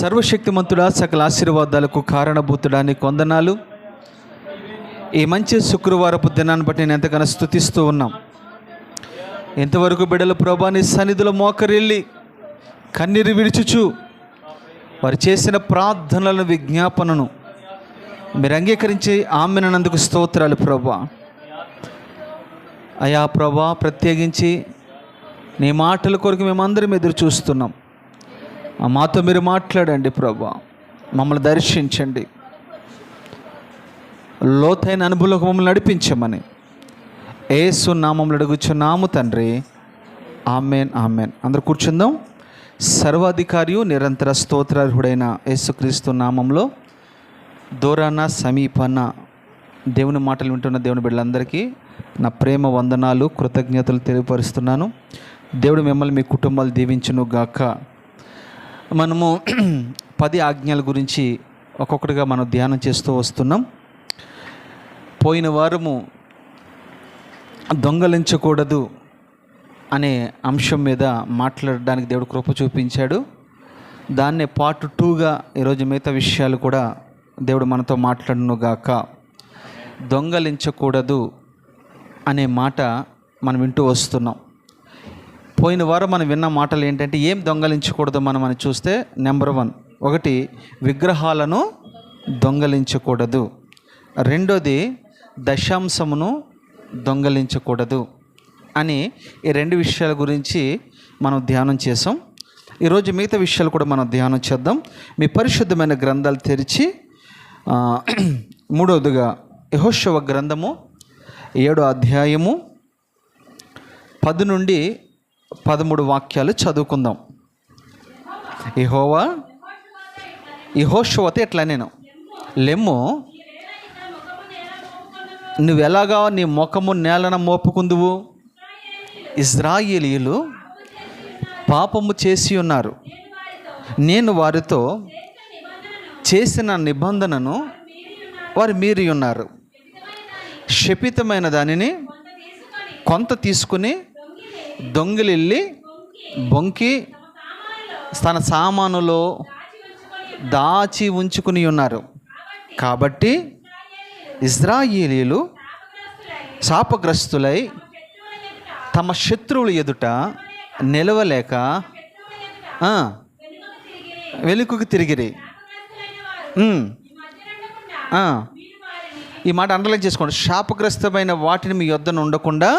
సర్వశక్తిమంతుడా, సకల ఆశీర్వాదాలకు కారణభూతుడా నీకు వందనాలు. ఈ మంచి శుక్రవారపు దినాన్ని బట్టి నేను ఎంతగానో స్తుతిస్తూ ఉన్నాం. ఇంతవరకు బిడ్డలు ప్రభా నీ సన్నిధిలో మోకరిల్లి కన్నీరు విడిచుచు వారు చేసిన ప్రార్థనలను విజ్ఞాపనను మీరు అంగీకరించి ఆమెనందుకు స్తోత్రాలు ప్రభా. అయా ప్రభా, ప్రత్యేకించి నీ మాటల కొరకు మేమందరం ఎదురు చూస్తున్నాం. మాతో మీరు మాట్లాడండి ప్రభా, మమ్మల్ని దర్శించండి, లోతైన అనుభవంలోకి మమ్మల్ని నడిపించమని యేసు నామములో అడుగుచున్నాము తండ్రి, ఆమెన్ ఆమెన్. అందరూ కూర్చుందాం. సర్వాధికారియు నిరంతర స్తోత్రార్హుడైన యేసుక్రీస్తు నామంలో దూరాన సమీపన దేవుని మాటలు వింటున్న దేవుని బిడ్డలందరికీ నా ప్రేమ వందనాలు, కృతజ్ఞతలు తెలియపరుస్తున్నాను. దేవుడు మిమ్మల్ని మీ కుటుంబాలు దీవించును గాక. మనము 10 ఆజ్ఞల గురించి ఒక్కొక్కటిగా మనం ధ్యానం చేస్తూ వస్తున్నాం. పోయిన వారము దొంగలించకూడదు అనే అంశం మీద మాట్లాడడానికి దేవుడు కృప చూపించాడు. దాన్నే పార్ట్ 2గా ఈరోజు మిగతా విషయాలు కూడా దేవుడు మనతో మాట్లాడును గాక. దొంగలించకూడదు అనే మాట మనం వింటూ వస్తున్నాం. పోయిన వారం మనం విన్న మాటలు ఏంటంటే, ఏం దొంగలించకూడదు మనం చూస్తే, నెంబర్ 1 విగ్రహాలను దొంగలించకూడదు. రెండోది దశాంశమును దొంగలించకూడదు అని ఈ 2 విషయాల గురించి మనం ధ్యానం చేసాం. ఈరోజు మిగతా విషయాలు కూడా మనం ధ్యానం చేద్దాం. మీ పరిశుద్ధమైన గ్రంథాలు తెరిచి 3వదిగా యెహోషువ గ్రంథము 7వ అధ్యాయము 10 నుండి 13 వాక్యాలు చదువుకుందాం. యెహోషువతో ఎట్లా నేను లెమ్ము, నువ్వెలాగా నీ ముఖము నేలన మోపుకుందువు. ఇశ్రాయేలీయులు పాపము చేసి ఉన్నారు, నేను వారితో చేసిన నిబంధనను వారు మీరి ఉన్నారు. శపితమైన దానిని కొంత తీసుకుని దొంగిలిల్లి బొంకి తన సామానులో దాచి ఉంచుకుని ఉన్నారు. కాబట్టి ఇశ్రాయేలీయులు శాపగ్రస్తులై తమ శత్రువుల ఎదుట నిలవలేక వెనుకకు తిరిగిరి. ఈ మాట అండర్లైన్ చేసుకోండి. శాపగ్రస్తమైన వాటిని మీ యొద్దన ఉండకుండా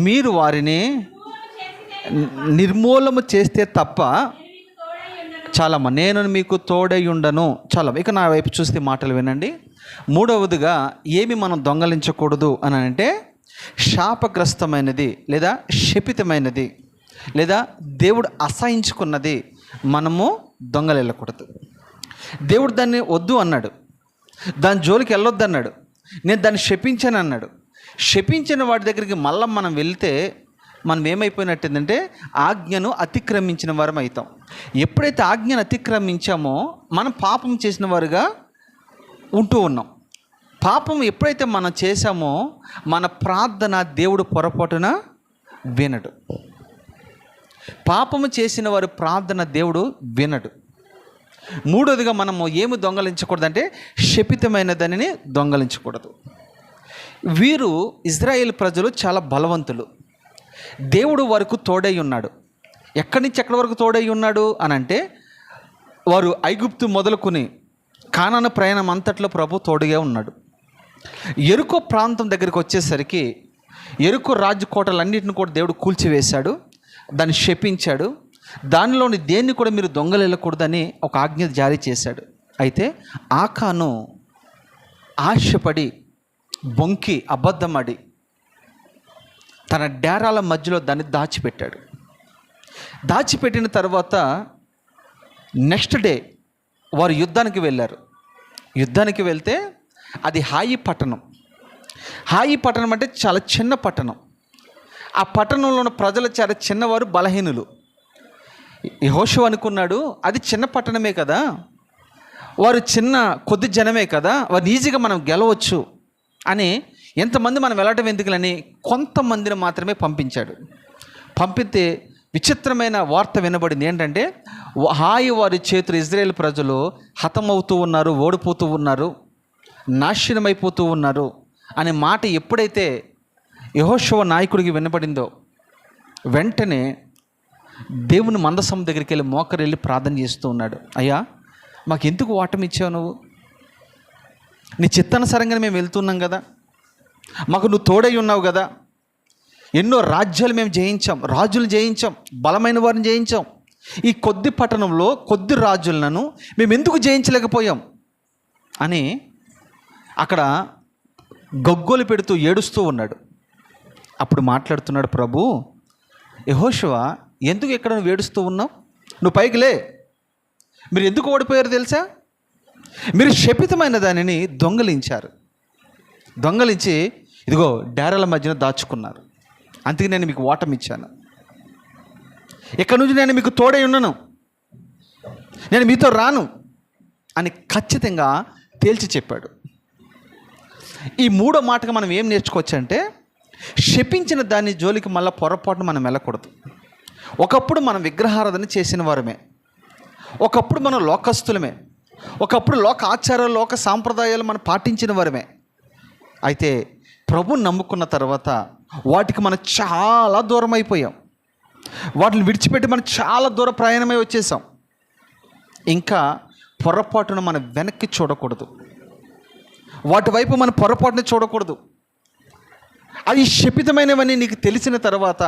మీరు వారిని నిర్మూలన చేస్తే తప్ప చాలమ్మ, నేను మీకు తోడై ఉండను. చాలా. ఇక నా వైపు చూస్తే మాటలు వినండి. 3వదిగా ఏమి మనం దొంగలించకూడదు అని అంటే, శాపగ్రస్తమైనది లేదా శపితమైనది లేదా దేవుడు అసహించుకున్నది మనము దొంగలిల్లకూడదు. దేవుడు దాన్ని వద్దు అన్నాడు, దాని జోలికి వెళ్ళొద్దు అన్నాడు. నేను దాన్ని శపించాను అన్నాడు. శపించిన వాటి దగ్గరికి మళ్ళీ మనం వెళ్తే మనం ఏమైపోయినట్టుందంటే ఆజ్ఞను అతిక్రమించిన వారం అవుతాం. ఎప్పుడైతే ఆజ్ఞను అతిక్రమించామో మనం పాపం చేసిన వారుగా ఉంటూ ఉన్నాం. పాపం ఎప్పుడైతే మనం చేశామో మన ప్రార్థన దేవుడు పొరపాటున వినడు. పాపము చేసిన వారి ప్రార్థన దేవుడు వినడు. 3వదిగా మనము ఏమి దొంగలించకూడదంటే, శపితమైన దానిని దొంగలించకూడదు. వీరు ఇజ్రాయేల్ ప్రజలు చాలా బలవంతులు. దేవుడు వారికి తోడై ఉన్నాడు. ఎక్కడి నుంచి ఎక్కడి వరకు తోడై ఉన్నాడు అని అంటే, వారు ఐగుప్తు మొదలుకొని కానాను ప్రయాణం అంతట్లో ప్రభు తోడుగా ఉన్నాడు. యెరికో ప్రాంతం దగ్గరికి వచ్చేసరికి యెరికో రాజకోటలన్నింటిని కూడా దేవుడు కూల్చివేశాడు, దాన్ని శపించాడు. దానిలోని దేన్ని కూడా మీరు దొంగలు వెళ్ళకూడదని ఒక ఆజ్ఞ జారీ చేశాడు. అయితే ఆకాను ఆశపడి బొంకి అబద్ధమడి తన డేరాల మధ్యలో దాన్ని దాచిపెట్టాడు. దాచిపెట్టిన తర్వాత నెక్స్ట్ డే వారు యుద్ధానికి వెళ్ళారు. యుద్ధానికి వెళ్తే అది హాయి పట్టణం. హాయి పట్టణం అంటే చాలా చిన్న పట్టణం. ఆ పట్టణంలో ఉన్న ప్రజలు చాలా చిన్నవారు, బలహీనులు. యెహోషువ అనుకున్నాడు, అది చిన్న పట్టణమే కదా, వారు కొద్ది జనమే కదా, వారిని ఈజీగా మనం గెలవచ్చు అని ఎంతమంది మనం వెళ్ళటం ఎందుకులని కొంతమందిని మాత్రమే పంపించాడు. పంపితే విచిత్రమైన వార్త వినబడింది. ఏంటంటే హాయి వారి చేతులు ఇజ్రాయేల్ ప్రజలు హతమవుతూ ఉన్నారు, ఓడిపోతూ ఉన్నారు, నాశనమైపోతూ ఉన్నారు అనే మాట ఎప్పుడైతే యెహోషువ నాయకుడికి వినబడిందో వెంటనే దేవుని మందసం దగ్గరికి వెళ్ళి మోకరెళ్ళి ప్రార్థన చేస్తూ ఉన్నాడు. అయ్యా, మాకు ఎందుకు ఓటమి ఇచ్చావు? నువ్వు నీ చిత్తానుసారంగానే మేము వెళ్తున్నాం కదా, మాకు నువ్వు తోడై ఉన్నావు కదా. ఎన్నో రాజ్యాలు మేము జయించాం, రాజులు జయించాం, బలమైన వారిని జయించాం. ఈ కొద్ది పట్టణంలో కొద్ది రాజులను మేము ఎందుకు జయించలేకపోయాం అని అక్కడ గగ్గోలు పెడుతూ ఏడుస్తూ ఉన్నాడు. అప్పుడు మాట్లాడుతున్నాడు ప్రభు, యెహోషువ, ఎందుకు ఇక్కడ నువ్వు ఏడుస్తూ ఉన్నావు? నువ్వు పైకి లే. మీరు ఎందుకు ఓడిపోయారు తెలుసా? మీరు శపితమైన దానిని దొంగలించి ఇదిగో డేరాల మధ్యన దాచుకున్నారు. అందుకే నేను మీకు ఓటమి ఇచ్చాను. ఇక్కడ నుంచి నేను మీకు తోడై ఉన్నాను, నేను మీతో రాను అని ఖచ్చితంగా తేల్చి చెప్పాడు. ఈ మూడో మాటగా మనం ఏం నేర్చుకోవచ్చు అంటే, శపించిన దాని జోలికి మళ్ళీ పొరపాటున మనం వెళ్ళకూడదు. ఒకప్పుడు మనం విగ్రహారాధన చేసిన వారమే, ఒకప్పుడు మనం లోకస్తులమే, ఒకప్పుడు లోక ఆచారాలు లోక సాంప్రదాయాలు మనం పాటించిన వారమే. అయితే ప్రభుని నమ్ముకున్న తర్వాత వాటికి మనం చాలా దూరం అయిపోయాం. వాటిని విడిచిపెట్టి మనం చాలా దూర ప్రయాణమై వచ్చేసాం. ఇంకా పొరపాటున మనం వెనక్కి చూడకూడదు, వాటి వైపు మనం పొరపాటున చూడకూడదు. అది శపితమైనవని నీకు తెలిసిన తర్వాత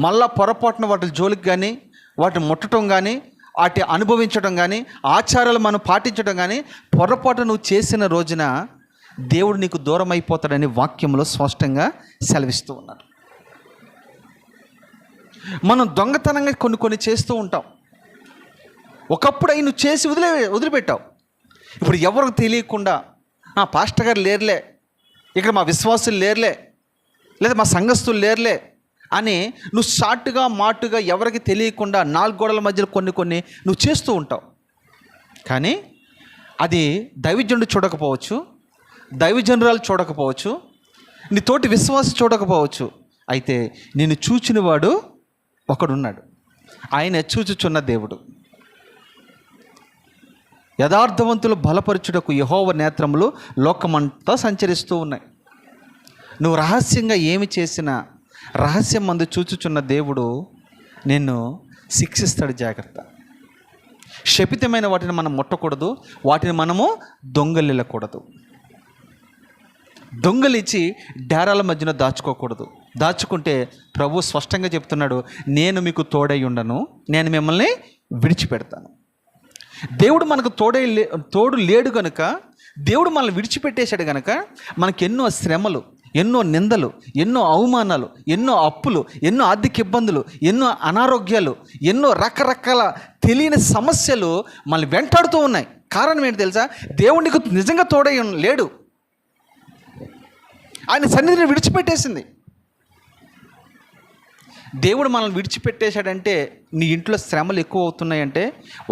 మళ్ళా పొరపాటున వాటి జోలికి కానీ, వాటిని ముట్టడం కానీ, వాటి అనుభవించడం కానీ, ఆచారాలు మనం పాటించడం కానీ పొరపాటు నువ్వు చేసిన రోజున దేవుడు నీకు దూరం అయిపోతాడని వాక్యంలో స్పష్టంగా సెలవిస్తూ ఉన్నాడు. మనం దొంగతనంగా కొన్ని చేస్తూ ఉంటాం. ఒకప్పుడు అవి నువ్వు చేసి వదిలిపెట్టావు. ఇప్పుడు ఎవరికి తెలియకుండా, పాస్టర్ గారు లేరులే, ఇక్కడ మా విశ్వాసులు లేరులే, లేదా మా సంఘస్థులు లేరులే అని నువ్వు షార్ట్గా మాటుగా ఎవరికి తెలియకుండా 4 గోడల మధ్యలో కొన్ని నువ్వు చేస్తూ ఉంటావు. కానీ అది దైవజనుడు చూడకపోవచ్చు, దైవజనురాలు చూడకపోవచ్చు, నీ తోటి విశ్వాసం చూడకపోవచ్చు. అయితే నిన్ను చూచిన వాడు ఒకడున్నాడు, ఆయన చూచుచున్న దేవుడు. యథార్థవంతులు బలపరచుటకు యెహోవా నేత్రములు లోకమంతా సంచరిస్తూ ఉన్నాయి. నువ్వు రహస్యంగా ఏమి చేసినా రహస్యం మందు చూచుచున్న దేవుడు నిన్ను శిక్షిస్తాడు. జాగ్రత్త. శపితమైన వాటిని మనం ముట్టకూడదు, వాటిని మనము దొంగలిల్లకూడదు. దొంగలిచ్చి డేరాల మధ్యన దాచుకోకూడదు. దాచుకుంటే ప్రభు స్పష్టంగా చెప్తున్నాడు, నేను మీకు తోడై ఉండను, నేను మిమ్మల్ని విడిచిపెడతాను. దేవుడు మనకు తోడు లేడు కనుక, దేవుడు మనల్ని విడిచిపెట్టేశాడు కనుక మనకు ఎన్నో శ్రమలు, ఎన్నో నిందలు, ఎన్నో అవమానాలు, ఎన్నో అప్పులు, ఎన్నో ఆర్థిక ఇబ్బందులు, ఎన్నో అనారోగ్యాలు, ఎన్నో రకరకాల తెలియని సమస్యలు మనల్ని వెంటాడుతూ ఉన్నాయి. కారణం ఏంటి తెలుసా? దేవుడికి నిజంగా తోడై లేడు, ఆయన సన్నిధిని విడిచిపెట్టేసింది. దేవుడు మనల్ని విడిచిపెట్టేశాడంటే నీ ఇంట్లో శ్రమలు ఎక్కువ అవుతున్నాయంటే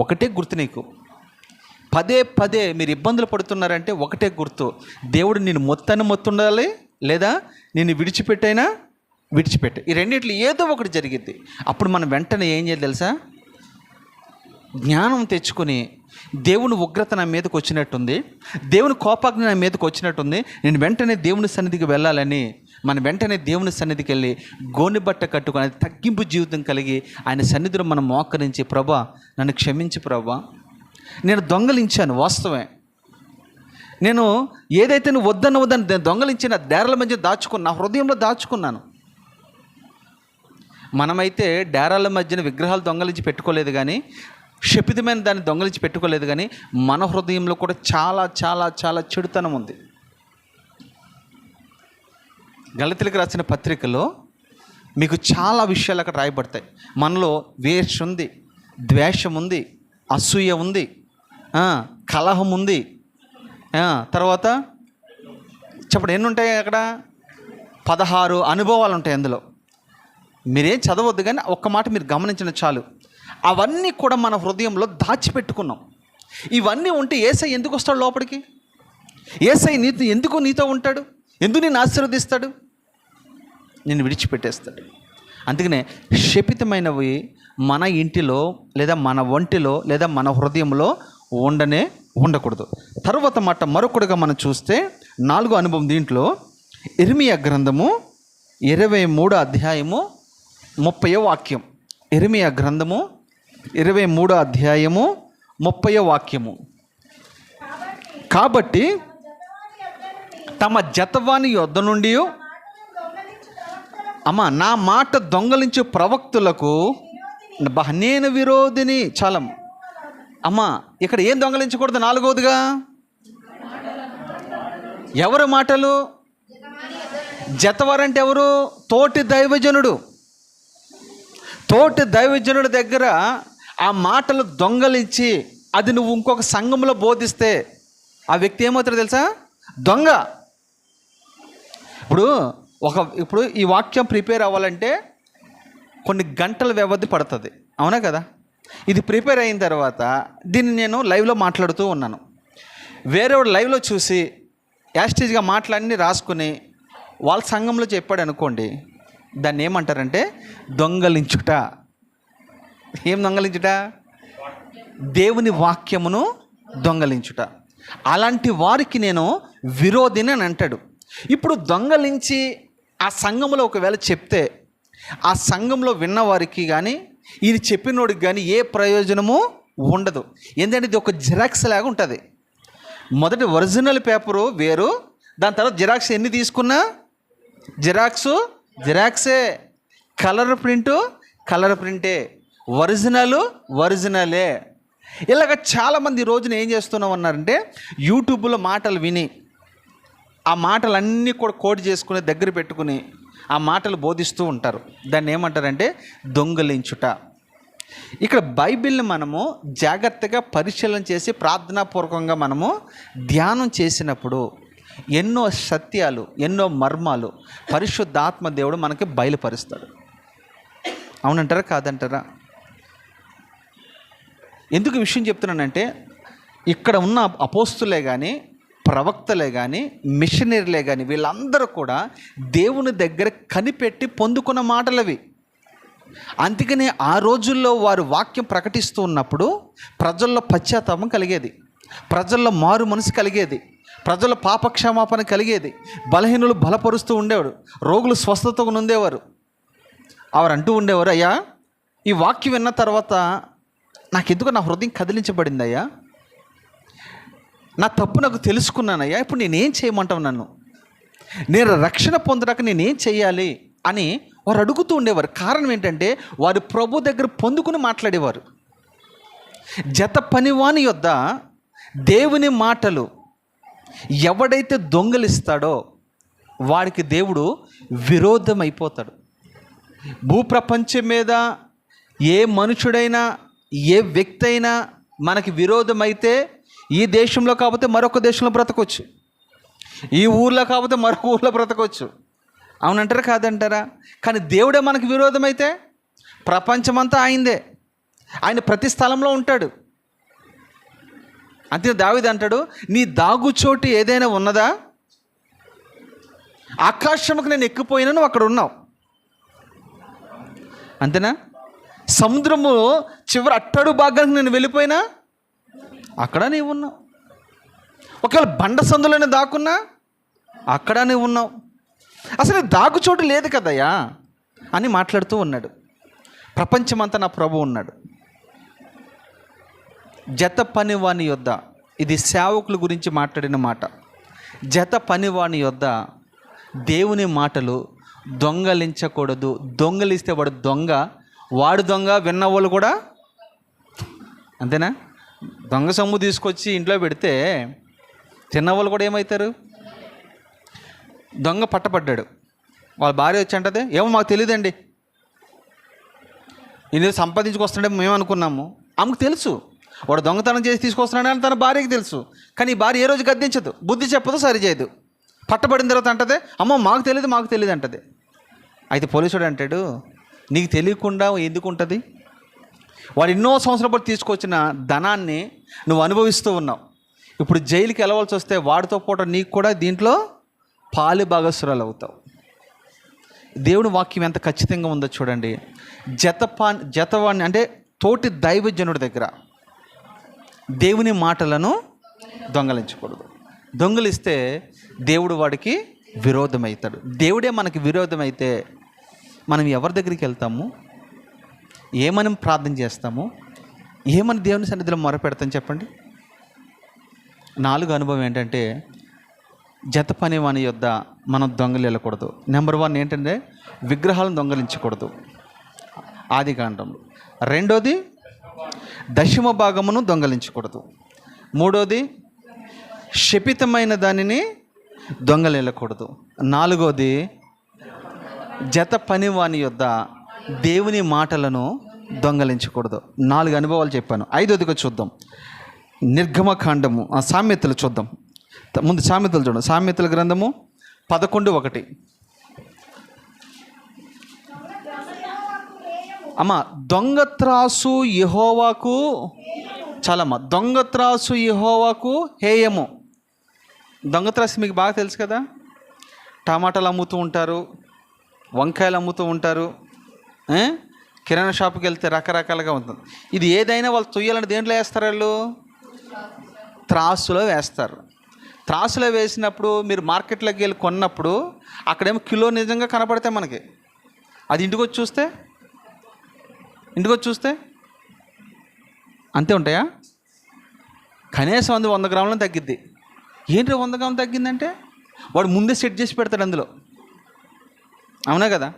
ఒకటే గుర్తు నీకు. పదే మీరు ఇబ్బందులు పడుతున్నారంటే ఒకటే గుర్తు, దేవుడు నేను మొత్తుండాలి, లేదా నేను విడిచిపెట్టైనా విడిచిపెట్టే. ఈ రెండిట్లో ఏదో ఒకటి జరిగిద్ది. అప్పుడు మనం వెంటనే ఏం చేయాలి తెలుసా? జ్ఞానం తెచ్చుకొని, దేవుని ఉగ్రత నా మీదకి వచ్చినట్టుంది, దేవుని కోపాగ్ని నా మీదకి వచ్చినట్టుంది, నేను వెంటనే దేవుని సన్నిధికి వెళ్ళాలని మనం వెంటనే దేవుని సన్నిధికి వెళ్ళి గోని బట్ట కట్టుకొని తగ్గింపు జీవితం కలిగి ఆయన సన్నిధిలో మనం మోకరించి, ప్రభా నన్ను క్షమించి ప్రభా, నేను దొంగలించాను, వాస్తవమే, నేను ఏదైతే నువ్వు వద్దని దొంగలించిన డేరాల మధ్య నా హృదయంలో దాచుకున్నాను. మనమైతే డేరాల మధ్యన విగ్రహాలు దొంగలించి పెట్టుకోలేదు కానీ, శపితమైన దాన్ని దొంగలించి పెట్టుకోలేదు కానీ, మన హృదయంలో కూడా చాలా చాలా చాలా చెడుతనం ఉంది. గలతీయులకు రాసిన పత్రికలో మీకు చాలా విషయాలు అక్కడ రాయబడతాయి. మనలో వేష ఉంది, ద్వేషం ఉంది, అసూయ ఉంది, కలహం ఉంది, తర్వాత చెప్పండి ఎన్ని ఉంటాయి అక్కడ? 16 అనుభవాలు ఉంటాయి అందులో. మీరేం చదవద్దు కానీ ఒక్క మాట మీరు గమనించిన చాలు. అవన్నీ కూడా మన హృదయంలో దాచిపెట్టుకున్నాం. ఇవన్నీ ఉంటే యేసయ్య ఎందుకు వస్తాడు లోపలికి? యేసయ్య ఎందుకు నీతో ఉంటాడు? ఎందుకు నిన్ను ఆశీర్వదిస్తాడు? నిన్ను విడిచిపెట్టేస్తాడు. అందుకనే శపితమైనవి మన ఇంటిలో లేదా మన ఒంటిలో లేదా మన హృదయంలో ఉండకూడదు. తర్వాత మాట మరొకటిగా మనం చూస్తే 4వ అనుభవం దీంట్లో ఇర్మియా గ్రంథము 23వ అధ్యాయము 30వ వాక్యం. ఇర్మియా గ్రంథము 23వ అధ్యాయము 30వ వాక్యము. కాబట్టి తమ జతవాని యొద్ద నుండి నా మాట దొంగలించు ప్రవక్తులకు నేను విరోధిని. చాలా ఇక్కడ ఏం దొంగలించకూడదు? 4వదిగా ఎవరు మాటలు? జతవారంటే ఎవరు? తోటి దైవజనుడు దగ్గర ఆ మాటలు దొంగలించి అది నువ్వు ఇంకొక సంఘంలో బోధిస్తే ఆ వ్యక్తి ఏమవుతాడో తెలుసా? దొంగ. ఇప్పుడు ఈ వాక్యం ప్రిపేర్ అవ్వాలంటే కొన్ని గంటల వ్యవధి పడుతుంది, అవునా కదా? ఇది ప్రిపేర్ అయిన తర్వాత దీన్ని నేను లైవ్లో మాట్లాడుతూ ఉన్నాను. వేరేవాడు లైవ్లో చూసి యాస్టేజ్గా మాట్లాడి రాసుకుని వాళ్ళ సంఘంలో చెప్పాడు అనుకోండి, దాన్ని ఏమంటారంటే దొంగలించుట. ఏం దొంగలించుట? దేవుని వాక్యమును దొంగలించుట. అలాంటి వారికి నేను విరోధిని అని అంటాడు. ఇప్పుడు దొంగలించి ఆ సంఘంలో ఒకవేళ చెప్తే ఆ సంఘంలో విన్నవారికి కానీ ఈయన చెప్పినోడికి కానీ ఏ ప్రయోజనము ఉండదు. ఎందుకంటే ఇది ఒక జిరాక్స్ లాగా ఉంటుంది. మొదటి ఒరిజినల్ పేపరు వేరు, దాని తర్వాత జిరాక్స్ ఎన్ని తీసుకున్నా జిరాక్సే, కలర్ ప్రింటే, ఒరిజినలే. ఇలాగ చాలామంది ఈ రోజున ఏం చేస్తున్నాం అన్నారంటే యూట్యూబ్లో మాటలు విని ఆ మాటలన్నీ కూడా కోడ్ చేసుకుని దగ్గర పెట్టుకుని ఆ మాటలు బోధిస్తూ ఉంటారు. దాన్ని ఏమంటారంటే దొంగలించుట. ఇక్కడ బైబిల్ని మనము జాగ్రత్తగా పరిశీలన చేసి ప్రార్థనాపూర్వకంగా మనము ధ్యానం చేసినప్పుడు ఎన్నో సత్యాలు, ఎన్నో మర్మాలు పరిశుద్ధాత్మ దేవుడు మనకి బయలుపరుస్తాడు. అవునంటారా కాదంటారా? ఎందుకు ఈ విషయం చెప్తున్నానంటే ఇక్కడ ఉన్న అపోస్తులే కానీ, ప్రవక్తలే కానీ, మిషనరీలే కానీ వీళ్ళందరూ కూడా దేవుని దగ్గర కనిపెట్టి పొందుకున్న మాటలవి. అందుకనే ఆ రోజుల్లో వారు వాక్యం ప్రకటిస్తూ ఉన్నప్పుడు ప్రజల్లో పశ్చాత్తాపం కలిగేది, ప్రజల్లో మారు మనసు కలిగేది, ప్రజల పాపక్షమాపణ కలిగేది, బలహీనులు బలపరుస్తూ ఉండేవాడు, రోగులు స్వస్థతగా ఉండేవారు. వారు అంటూ ఉండేవారు, అయ్యా ఈ వాక్యం విన్న తర్వాత నాకెందుకు నా హృదయం కదిలించబడిందయ్యా, నా తప్పు నాకు తెలుసుకున్నానయ్యా, ఇప్పుడు నేనేం చేయమంటావు నన్ను, నేను రక్షణ పొందడానికి నేనేం చేయాలి అని వారు అడుగుతూ ఉండేవారు. కారణం ఏంటంటే వారు ప్రభు దగ్గర పొందుకుని మాట్లాడేవారు. జత పనివాని యొద్ద దేవుని మాటలు ఎవడైతే దొంగలిస్తాడో వాడికి దేవుడు విరోధమైపోతాడు. భూప్రపంచం మీద ఏ మనుషుడైనా ఏ వ్యక్తి అయినా మనకి విరోధమైతే ఈ దేశంలో కాకపోతే మరొక దేశంలో బ్రతకొచ్చు, ఈ ఊర్లో కాకపోతే మరొక ఊర్లో బ్రతకొచ్చు. అవునంటారా కాదంటారా? కానీ దేవుడే మనకు విరోధమైతే ప్రపంచమంతా ఆయనదే, ఆయన ప్రతి స్థలంలో ఉంటాడు. అంతే దావీదు అంటాడు, నీ దాగుచోటు ఏదైనా ఉన్నదా? ఆకాశముకు నేను ఎక్కిపోయినా నువ్వు అక్కడ ఉన్నావు. అంతేనా? సముద్రము చివరి అట్టడు భాగానికి నేను వెళ్ళిపోయినా అక్కడ నీవు ఉన్నావు. ఒకవేళ బండ సందులోనే దాక్కున్నా అక్కడ నీవు ఉన్నావు. అసలు దాగుచోటు లేదు కదయ్యా అని మాట్లాడుతూ ఉన్నాడు. ప్రపంచమంతా నా ప్రభు ఉన్నాడు. జత పనివాని యొద్ద, ఇది సేవకుల గురించి మాట్లాడిన మాట. జత పనివాని యొద్ద దేవుని మాటలు దొంగలించకూడదు. దొంగలిస్తే వాడు దొంగ, వాడు దొంగ, విన్నవాళ్ళు కూడా అంతేనా? దొంగ సొమ్ము తీసుకొచ్చి ఇంట్లో పెడితే తిన్నవాళ్ళు కూడా ఏమవుతారు? దొంగ పట్టబడ్డాడు, వాళ్ళ భార్య వచ్చి అంటది, ఏమో మాకు తెలియదండి, ఇది సంపాదించుకొస్తున్నాడే మేము అనుకున్నాము. ఆమెకు తెలుసు వాడు దొంగతనం చేసి తీసుకొస్తున్నాడని తన భార్యకి తెలుసు. కానీ ఈ భార్య ఏ రోజు గద్దించదు, బుద్ధి చెప్పదు, సరిచేయదు. పట్టబడిన తర్వాత అంటది, అమ్మో మాకు తెలియదు అంటది. అయితే పోలీసుడు అంటాడు, నీకు తెలియకుండా ఎందుకు ఉంటుంది? వాడు ఎన్నో సంవత్సరాల పాటు తీసుకొచ్చిన ధనాన్ని నువ్వు అనుభవిస్తూ ఉన్నావు. ఇప్పుడు జైలుకి వెళ్ళవలసి వస్తే వాడితో పాటు నీకు కూడా దీంట్లో పాలు భాగస్వరాలు అవుతావు. దేవుని వాక్యం ఎంత ఖచ్చితంగా ఉందో చూడండి. జతవాణి అంటే తోటి దైవజనుడి దగ్గర దేవుని మాటలను దొంగలించకూడదు. దొంగలిస్తే దేవుడు వాడికి విరోధమవుతాడు. దేవుడే మనకి విరోధమైతే మనం ఎవరి దగ్గరికి వెళ్తాము? ఏమని ప్రార్థన చేస్తాము? ఏమని దేవుని సన్నిధిలో మొరపెడతాం చెప్పండి? 4 అనుభవం ఏంటంటే, జత పని వాని యొద్ద మనం దొంగలు వెళ్ళకూడదు. నెంబర్ 1 ఏంటంటే విగ్రహాలను దొంగలించకూడదు, ఆదికాండంలో. 2వది దశమ భాగమును దొంగలించకూడదు. 3వది శపితమైన దానిని దొంగలు వెళ్ళకూడదు. 4వది జత పని వాని యొద్ద దేవుని మాటలను దొంగలించకూడదు. 4 అనుభవాలు చెప్పాను. 5వదిగా చూద్దాం, నిర్గమకాండము, సామెతలు చూద్దాం. ముందు సామెతలు చూడండి. సామెతల గ్రంథము 11:1. అమ్మ, దొంగ త్రాసు యెహోవాకు, చాలమ్మ, దొంగ త్రాసు యెహోవాకు హేయము. దొంగ త్రాసు మీకు బాగా తెలుసు కదా. టమాటాలు అమ్ముతూ ఉంటారు, వంకాయలు అమ్ముతూ ఉంటారు, కిరాణా షాప్కి వెళ్తే రకరకాలుగా ఉంటుంది. ఇది ఏదైనా వాళ్ళు తొయ్యాలని దేంట్లో వేస్తారు? వాళ్ళు త్రాసులో వేస్తారు. త్రాసులో వేసినప్పుడు మీరు మార్కెట్లోకి వెళ్ళి కొన్నప్పుడు అక్కడేమో కిలో నిజంగా కనపడితే మనకి, అది ఇంటికి వచ్చి చూస్తే అంతే ఉంటాయా? కనీసం 100 గ్రాములను తగ్గిద్ది. ఏంటి 100 గ్రాములు తగ్గిందంటే వాడు ముందే సెట్ చేసి పెడతాడు అందులో. అవునా కదా?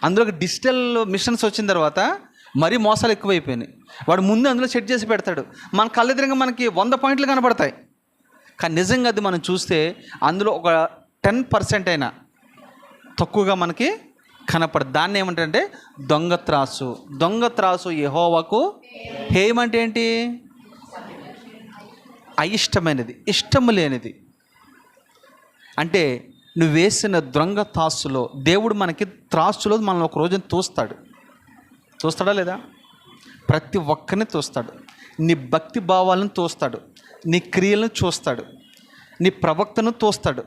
అందులోకి డిజిటల్ మిషన్స్ వచ్చిన తర్వాత మరీ మోసాలు ఎక్కువైపోయినాయి. వాడు ముందు అందులో సెట్ చేసి పెడతాడు. మన కళ్ళెదురుగా మనకి 100 పాయింట్లు కనపడతాయి, కానీ నిజంగా అది మనం చూస్తే అందులో ఒక 10% అయినా తక్కువగా మనకి కనపడదు. దాన్ని ఏమంటారంటే దొంగ త్రాసు. దొంగ త్రాసు యెహోవాకు హేయమంటే ఏంటి? అయిష్టమైనది, ఇష్టము లేనిది. అంటే నువ్వు వేసిన దొంగ త్రాసులో దేవుడు మనకి త్రాసులో మనల్ని ఒక రోజున చూస్తాడా లేదా? ప్రతి ఒక్కరిని చూస్తాడు. నీ భక్తి భావాలను చూస్తాడు, నీ క్రియలను చూస్తాడు, నీ ప్రవక్తను చూస్తాడు.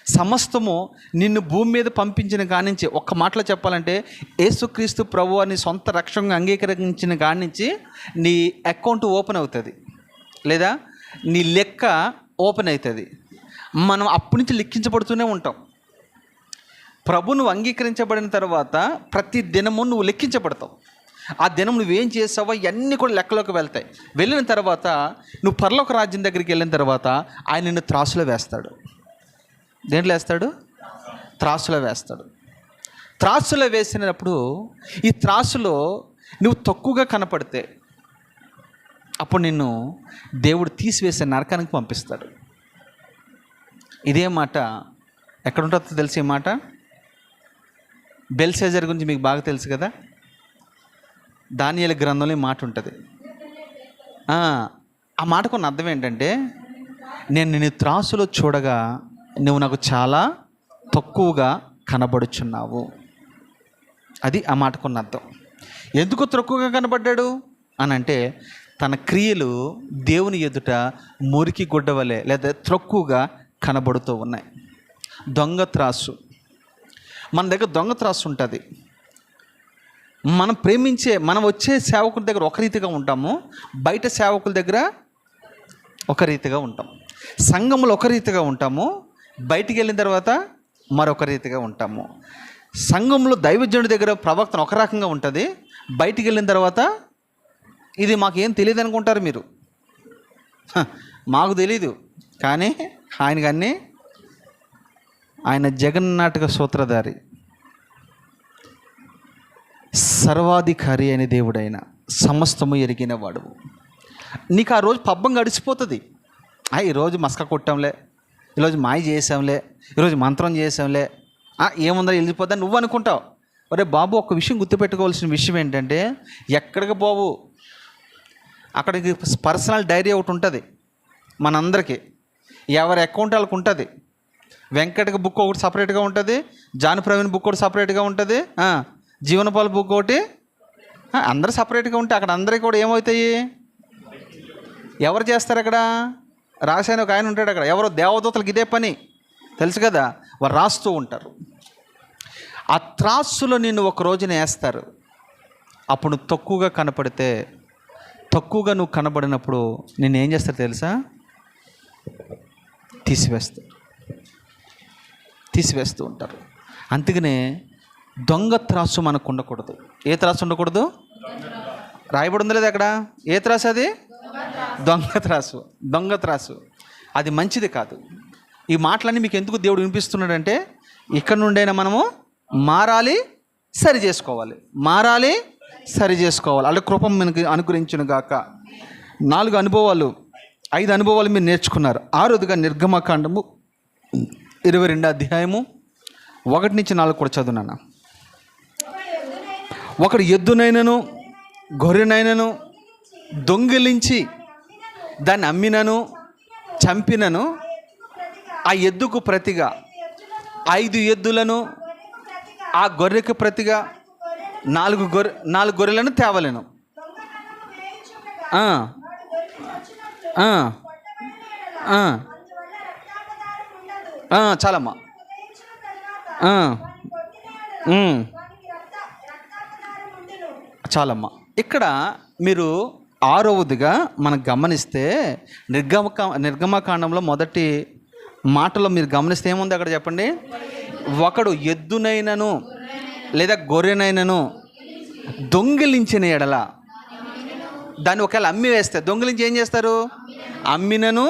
సమస్తము నిన్ను భూమి మీద పంపించిన కానించి, ఒక్క మాటలో చెప్పాలంటే యేసుక్రీస్తు ప్రభువు అని సొంత రక్షణగా అంగీకరించిన కానించి నీ అకౌంట్ ఓపెన్ అవుతుంది, లేదా నీ లెక్క ఓపెన్ అవుతుంది. మనం అప్పటి నుంచి లెక్కించబడుతూనే ఉంటాం. ప్రభు నువ్వు అంగీకరించబడిన తర్వాత ప్రతి దినము నువ్వు లెక్కించబడతావు. ఆ దినం నువ్వేం చేసావో ఇవన్నీ కూడా లెక్కలోకి వెళ్తాయి. వెళ్ళిన తర్వాత నువ్వు పరలోక రాజ్యం దగ్గరికి వెళ్ళిన తర్వాత ఆయన నిన్ను త్రాసులో వేస్తాడు. దేంట్లో వేస్తాడు? త్రాసులో వేస్తాడు. త్రాసులో వేసినప్పుడు ఈ త్రాసులో నువ్వు తక్కువగా కనపడితే అప్పుడు నిన్ను దేవుడు తీసివేసే నరకానికి పంపిస్తాడు. ఇదే మాట ఎక్కడుంటుందో తెలిసి ఈ మాట బెల్షాజర్ గురించి మీకు బాగా తెలుసు కదా. దానియేలు గ్రంథంలో ఈ మాట ఉంటుంది. ఆ మాటకున్న అర్థం ఏంటంటే, నేను నిన్ను త్రాసులో చూడగా నువ్వు నాకు చాలా తక్కువగా కనబడుచున్నావు. అది ఆ మాటకున్న అర్థం. ఎందుకు తక్కువగా కనబడ్డాడు అని అంటే, తన క్రియలు దేవుని ఎదుట మురికి గుడ్డవలే లేదా తక్కువగా కనబడుతూ ఉన్నాయి. దొంగ త్రాసు. మన దగ్గర దొంగ త్రాసు ఉంటుంది. మనం వచ్చే సేవకుల దగ్గర ఒక రీతిగా ఉంటాము, బయట సేవకుల దగ్గర ఒక రీతిగా ఉంటాం. సంఘంలో ఒక రీతిగా ఉంటాము, బయటికి వెళ్ళిన తర్వాత మరొక రీతిగా ఉంటాము. సంఘంలో దైవజనుడి దగ్గర ప్రవక్తన ఒక రకంగా ఉంటుంది, బయటికి వెళ్ళిన తర్వాత ఇది మాకేం తెలియదు అనుకుంటారు మీరు. మాకు తెలీదు, కానీ ఆయనకన్నీ ఆయన జగన్నాటక సూత్రధారి, సర్వాధికారి అయిన దేవుడైన సమస్తము ఎరిగిన వాడు. నీకు ఆ రోజు పబ్బం గడిచిపోతుంది. ఈరోజు మస్క కొట్టాంలే, ఈరోజు మాయ చేసాంలే, ఈరోజు మంత్రం చేసాంలే, ఏముందో వెళ్ళిపోద్దని నువ్వు అనుకుంటావు. ఒరే బాబు, ఒక విషయం గుర్తుపెట్టుకోవాల్సిన విషయం ఏంటంటే, ఎక్కడికి పోవు, అక్కడికి పర్సనల్ డైరీ ఒకటి ఉంటుంది మనందరికీ. ఎవరి అకౌంట్ వాళ్ళకి ఉంటుంది. వెంకటకి బుక్ ఒకటి సపరేట్గా ఉంటుంది, జాన్ ప్రవీణ్ బుక్ ఒకటి సపరేట్గా ఉంటుంది, జీవనపాల బుక్ ఒకటి, అందరూ సపరేట్గా ఉంటే అక్కడ అందరికీ కూడా ఏమవుతాయి? ఎవరు చేస్తారు అక్కడ? రాశాయని ఒక ఆయన ఉంటాడు అక్కడ, ఎవరో దేవదూతలకు ఇదే పని తెలుసు కదా, వారు రాస్తూ ఉంటారు. ఆ త్రాసులో నిన్ను ఒక రోజున వేస్తారు. అప్పుడు నువ్వు తక్కువగా కనపడితే, తక్కువగా నువ్వు కనబడినప్పుడు నిన్ను ఏం చేస్తారు తెలుసా? తీసివేస్తూ ఉంటారు. అందుకనే దొంగ త్రాసు మనకు ఉండకూడదు. ఏ త్రాసు ఉండకూడదు? రాయబడి ఉందా లేదా అక్కడ? ఏ త్రాసు అది? దొంగ త్రాసు. అది మంచిది కాదు. ఈ మాటలన్నీ మీకు ఎందుకు దేవుడు వినిపిస్తున్నాడంటే, ఇక్కడ నుండైనా మనము మారాలి, సరి చేసుకోవాలి. అలా కృప మనకి అనుగ్రహించును గాక. 5 అనుభవాలు మీరు నేర్చుకున్నారు. 6వదిగా నిర్గమకాండము 22 అధ్యాయము 1-4 కూడా చదువునాన్న. ఒకడు ఎద్దునైనను గొర్రెనైనను దొంగిలించి దాన్ని అమ్మినను చంపినను, ఆ ఎద్దుకు ప్రతిగా 5 ఎద్దులను, ఆ గొర్రెకు ప్రతిగా 4 గొర్రెలను తేవలేను. చాలమ్మా. చాలమ్మా. ఇక్కడ మీరు 6వదిగా మనం గమనిస్తే నిర్గమకాండంలో మొదటి మాటలో మీరు గమనిస్తే ఏముంది అక్కడ చెప్పండి? ఒకడు ఎద్దునైనను లేదా గొర్రెనైనను దొంగిలించిన ఎడల, దాన్ని ఒకవేళ అమ్మి వేస్తే, దొంగిలించి ఏం చేస్తారు? అమ్మినను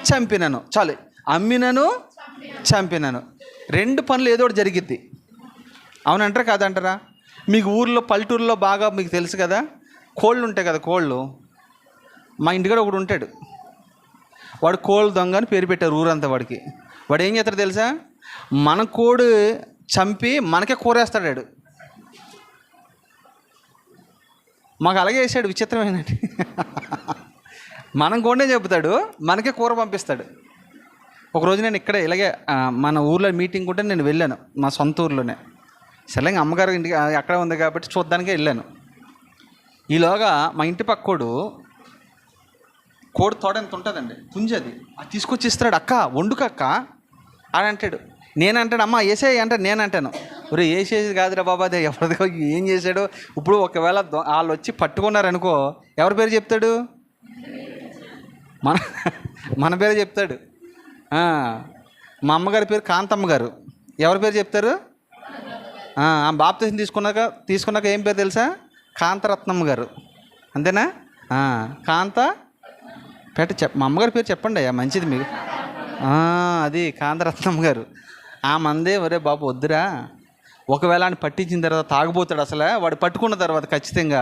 చంపినను. చాలు, అమ్మినను చంపినను. 2 పనులు ఏదో ఒకటి జరిగిద్ది. అవునంటారా కాదంటారా? మీకు ఊర్లో పల్లెటూరులో బాగా మీకు తెలుసు కదా, కోళ్ళు ఉంటాయి కదా. కోళ్ళు, మా ఇంటికాడ ఒకడు ఉంటాడు, వాడు కోళ్ళు దొంగ అని పేరు పెట్టారు ఊరంతా వాడికి. వాడు ఏం చేస్తాడు తెలుసా? మన కోడి చంపి మనకే కూరేస్తాడు వాడు. మాకు అలాగే వేసాడు. విచిత్రమైనది. మనం కోడినే చెబుతాడు, మనకే కూర పంపిస్తాడు. ఒకరోజు నేను ఇక్కడే ఇలాగే మన ఊర్లో మీటింగ్ ఉంటే నేను వెళ్ళాను, మా సొంత ఊర్లోనే. సరే అమ్మగారు ఇంటికి అక్కడే ఉంది కాబట్టి చూడ్డానికే వెళ్ళాను. ఈలోగా మా ఇంటి పక్కోడు కోడి తోడ ఎంత ఉంటుందండి, పుంజది, అది తీసుకొచ్చి ఇస్తాడు. అక్క వండుకక్క అని అంటాడు. నేనంటాడు అమ్మ వేసేయి అంటే నేనంటాను, ఒరే వేసేది కాదురా బాబా, అదే ఎవరిదో ఏం చేశాడు. ఇప్పుడు ఒకవేళ వాళ్ళు వచ్చి పట్టుకున్నారనుకో, ఎవరి పేరు చెప్తాడు? మన పేరు చెప్తాడు. మా అమ్మగారి పేరు కాంతమ్మ గారు, ఎవరి పేరు చెప్తారు? బాప్తిసం తీసుకున్నాక ఏం పేరు తెలుసా? కాంతరత్నమ్మ గారు. అంతేనా? కాంత మా అమ్మగారి పేరు చెప్పండి అయ్యా, మంచిది మీకు. అది కాంతరత్నమ్మ గారు. ఆ మందే ఒరే బాబు వద్దురా, ఒకవేళ ఆయన పట్టించిన తర్వాత తాగుపోతాడు. అసలు వాడు పట్టుకున్న తర్వాత ఖచ్చితంగా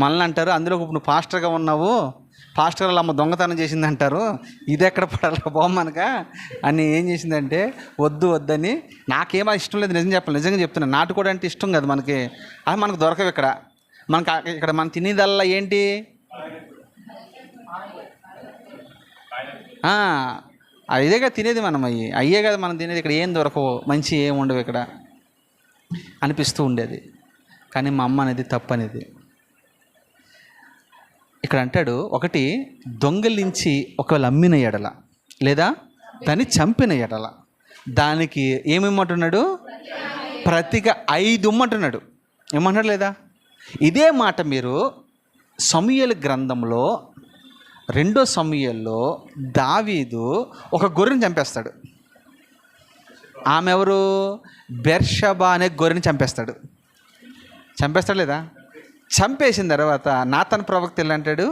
మనల్ని అంటారు, అందులో ఇప్పుడు నువ్వు పాస్టర్గా ఉన్నావు, పాస్టర్ వాళ్ళ అమ్మ దొంగతనం చేసింది అంటారు, ఇది ఎక్కడ పడాలి బామ్మనక అని ఏం చేసిందంటే వద్దని. నాకేమో ఇష్టం లేదు, నిజంగా చెప్తున్నాను. నాటుకోడి అంటే ఇష్టం కదా మనకి, అది మనకు దొరకవు ఇక్కడ. ఇక్కడ మనం తినేదల్లా ఏంటి? ఇదేగా తినేది మనం, అయ్యే కదా మనం తినేది. ఇక్కడ ఏం దొరకవు, మంచి ఏం ఉండవు ఇక్కడ అనిపిస్తూ ఉండేది. కానీ మా అమ్మ అనేది తప్పు అనేది. ఇక్కడ అంటాడు, ఒకటి దొంగలించి ఒకవేళ అమ్మిన ఎడల లేదా దాన్ని చంపిన ఎడల దానికి ఏమేమంటున్నాడు? ప్రతిగా 5 ఇమ్మంటున్నాడు. ఏమంటాడు లేదా? ఇదే మాట మీరు సమూయేలు గ్రంథంలో 2వ సమూయేల్లో దావీదు ఒక గొర్రెని చంపేస్తాడు. ఆమె ఎవరు? బెర్షబా అనే గొర్రెని చంపేస్తాడు లేదా? చంపేసిన తర్వాత నాతాను ప్రవక్త అంటాడు,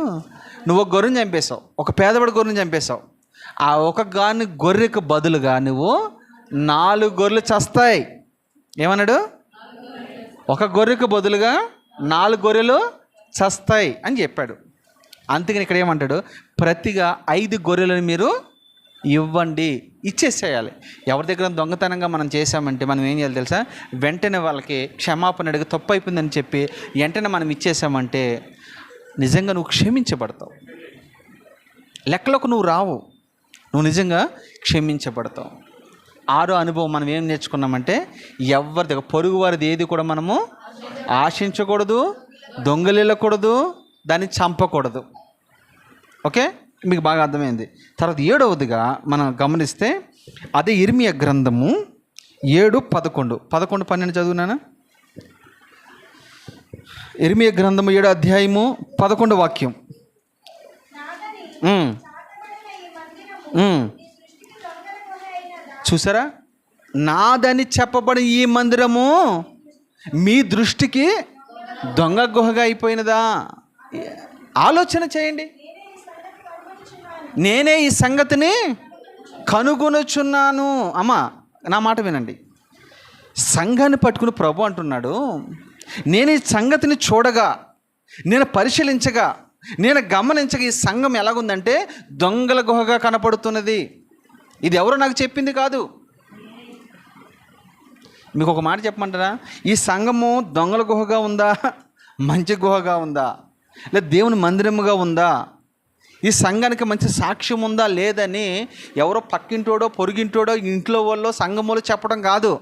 నువ్వు ఒక గొర్రెని చంపేశావు, ఒక పేదవాడి గొర్రెని చంపేశావు. ఆ ఒక గొర్రెకు బదులుగా నువ్వు 4 గొర్రెలు చస్తాయి. ఏమన్నాడు? ఒక గొర్రెకు బదులుగా 4 గొర్రెలు చస్తాయి అని చెప్పాడు. అందుకని ఇక్కడ ఏమంటాడు? ప్రతిగా 5 గొర్రెలను మీరు ఇవ్వండి, ఇచ్చేసేయాలి. ఎవరి దగ్గర దొంగతనంగా మనం చేసామంటే మనం ఏం చేయాలి తెలుసా? వెంటనే వాళ్ళకి క్షమాపణ అడిగి తప్పు అయిపోయిందని చెప్పి వెంటనే మనం ఇచ్చేసామంటే నిజంగా నువ్వు క్షమించబడతావు. లెక్కలకు నువ్వు రావు, నువ్వు నిజంగా క్షమించబడతావు. 6వ అనుభవం మనం ఏం నేర్చుకున్నామంటే, ఎవరి దగ్గర పొరుగు వారిది ఏది కూడా మనము ఆశించకూడదు, దొంగలిల్లకూడదు, దాన్ని చంపకూడదు. ఓకే, మీకు బాగా అర్థమైంది. తర్వాత 7వదిగా మనం గమనిస్తే, అదే ఇర్మియా గ్రంథము 7:11, 11, 12 చదువునానా? ఇర్మీయా గ్రంథము 7వ అధ్యాయము 11వ వాక్యం. చూసారా, నాదని చెప్పబడిన ఈ మందిరము మీ దృష్టికి దొంగ గుహగా అయిపోయినదా? ఆలోచన చేయండి. నేనే ఈ సంగతిని కనుగొనుచున్నాను. అమ్మా, నా మాట వినండి. సంఘాన్ని పట్టుకుని ప్రభు అంటున్నాడు, నేను ఈ సంగతిని చూడగా, నేను పరిశీలించగా, నేను గమనించగా ఈ సంఘం ఎలాగుందంటే దొంగల గుహగా కనపడుతున్నది. ఇది ఎవరో నాకు చెప్పింది కాదు. మీకు ఒక మాట చెప్పమంటారా? ఈ సంఘము దొంగల గుహగా ఉందా, మంచి గుహగా ఉందా, లేదా దేవుని మందిరముగా ఉందా, ఈ సంఘానికి మంచి సాక్ష్యం ఉందా లేదని ఎవరో పక్కింటోడో పొరుగింటోడో ఇంట్లో వాళ్ళో సంఘములో చెప్పడం కాదు.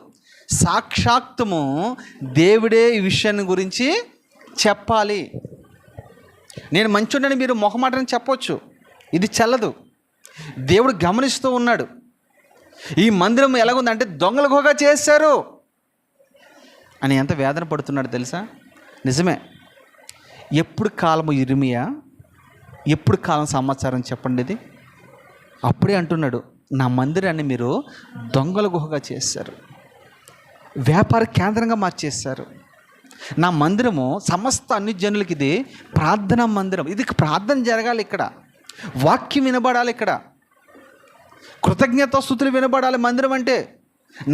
సాక్షాత్తము దేవుడే ఈ విషయాన్ని గురించి చెప్పాలి. నేను మంచుండని మీరు మొహమాటని చెప్పొచ్చు, ఇది చెల్లదు. దేవుడు గమనిస్తూ ఉన్నాడు. ఈ మందిరం ఎలాగుందంటే దొంగల గుహగా చేశారు అని ఎంత వేదన పడుతున్నాడు తెలుసా? నిజమే. ఎప్పుడు కాలము ఇర్మీయా, ఎప్పుడు కాలం సమాచారం చెప్పండి. ఇది అప్పుడే అంటున్నాడు, నా మందిరాన్ని మీరు దొంగల గుహగా చేశారు, వ్యాపార కేంద్రంగా మార్చేశారు. నా మందిరము సమస్త అన్ని జనులకి ఇది ప్రార్థనా మందిరం. ఇది ప్రార్థన జరగాలి, ఇక్కడ వాక్యం వినబడాలి, ఇక్కడ కృతజ్ఞతాస్తుతులు వినబడాలి. మందిరం అంటే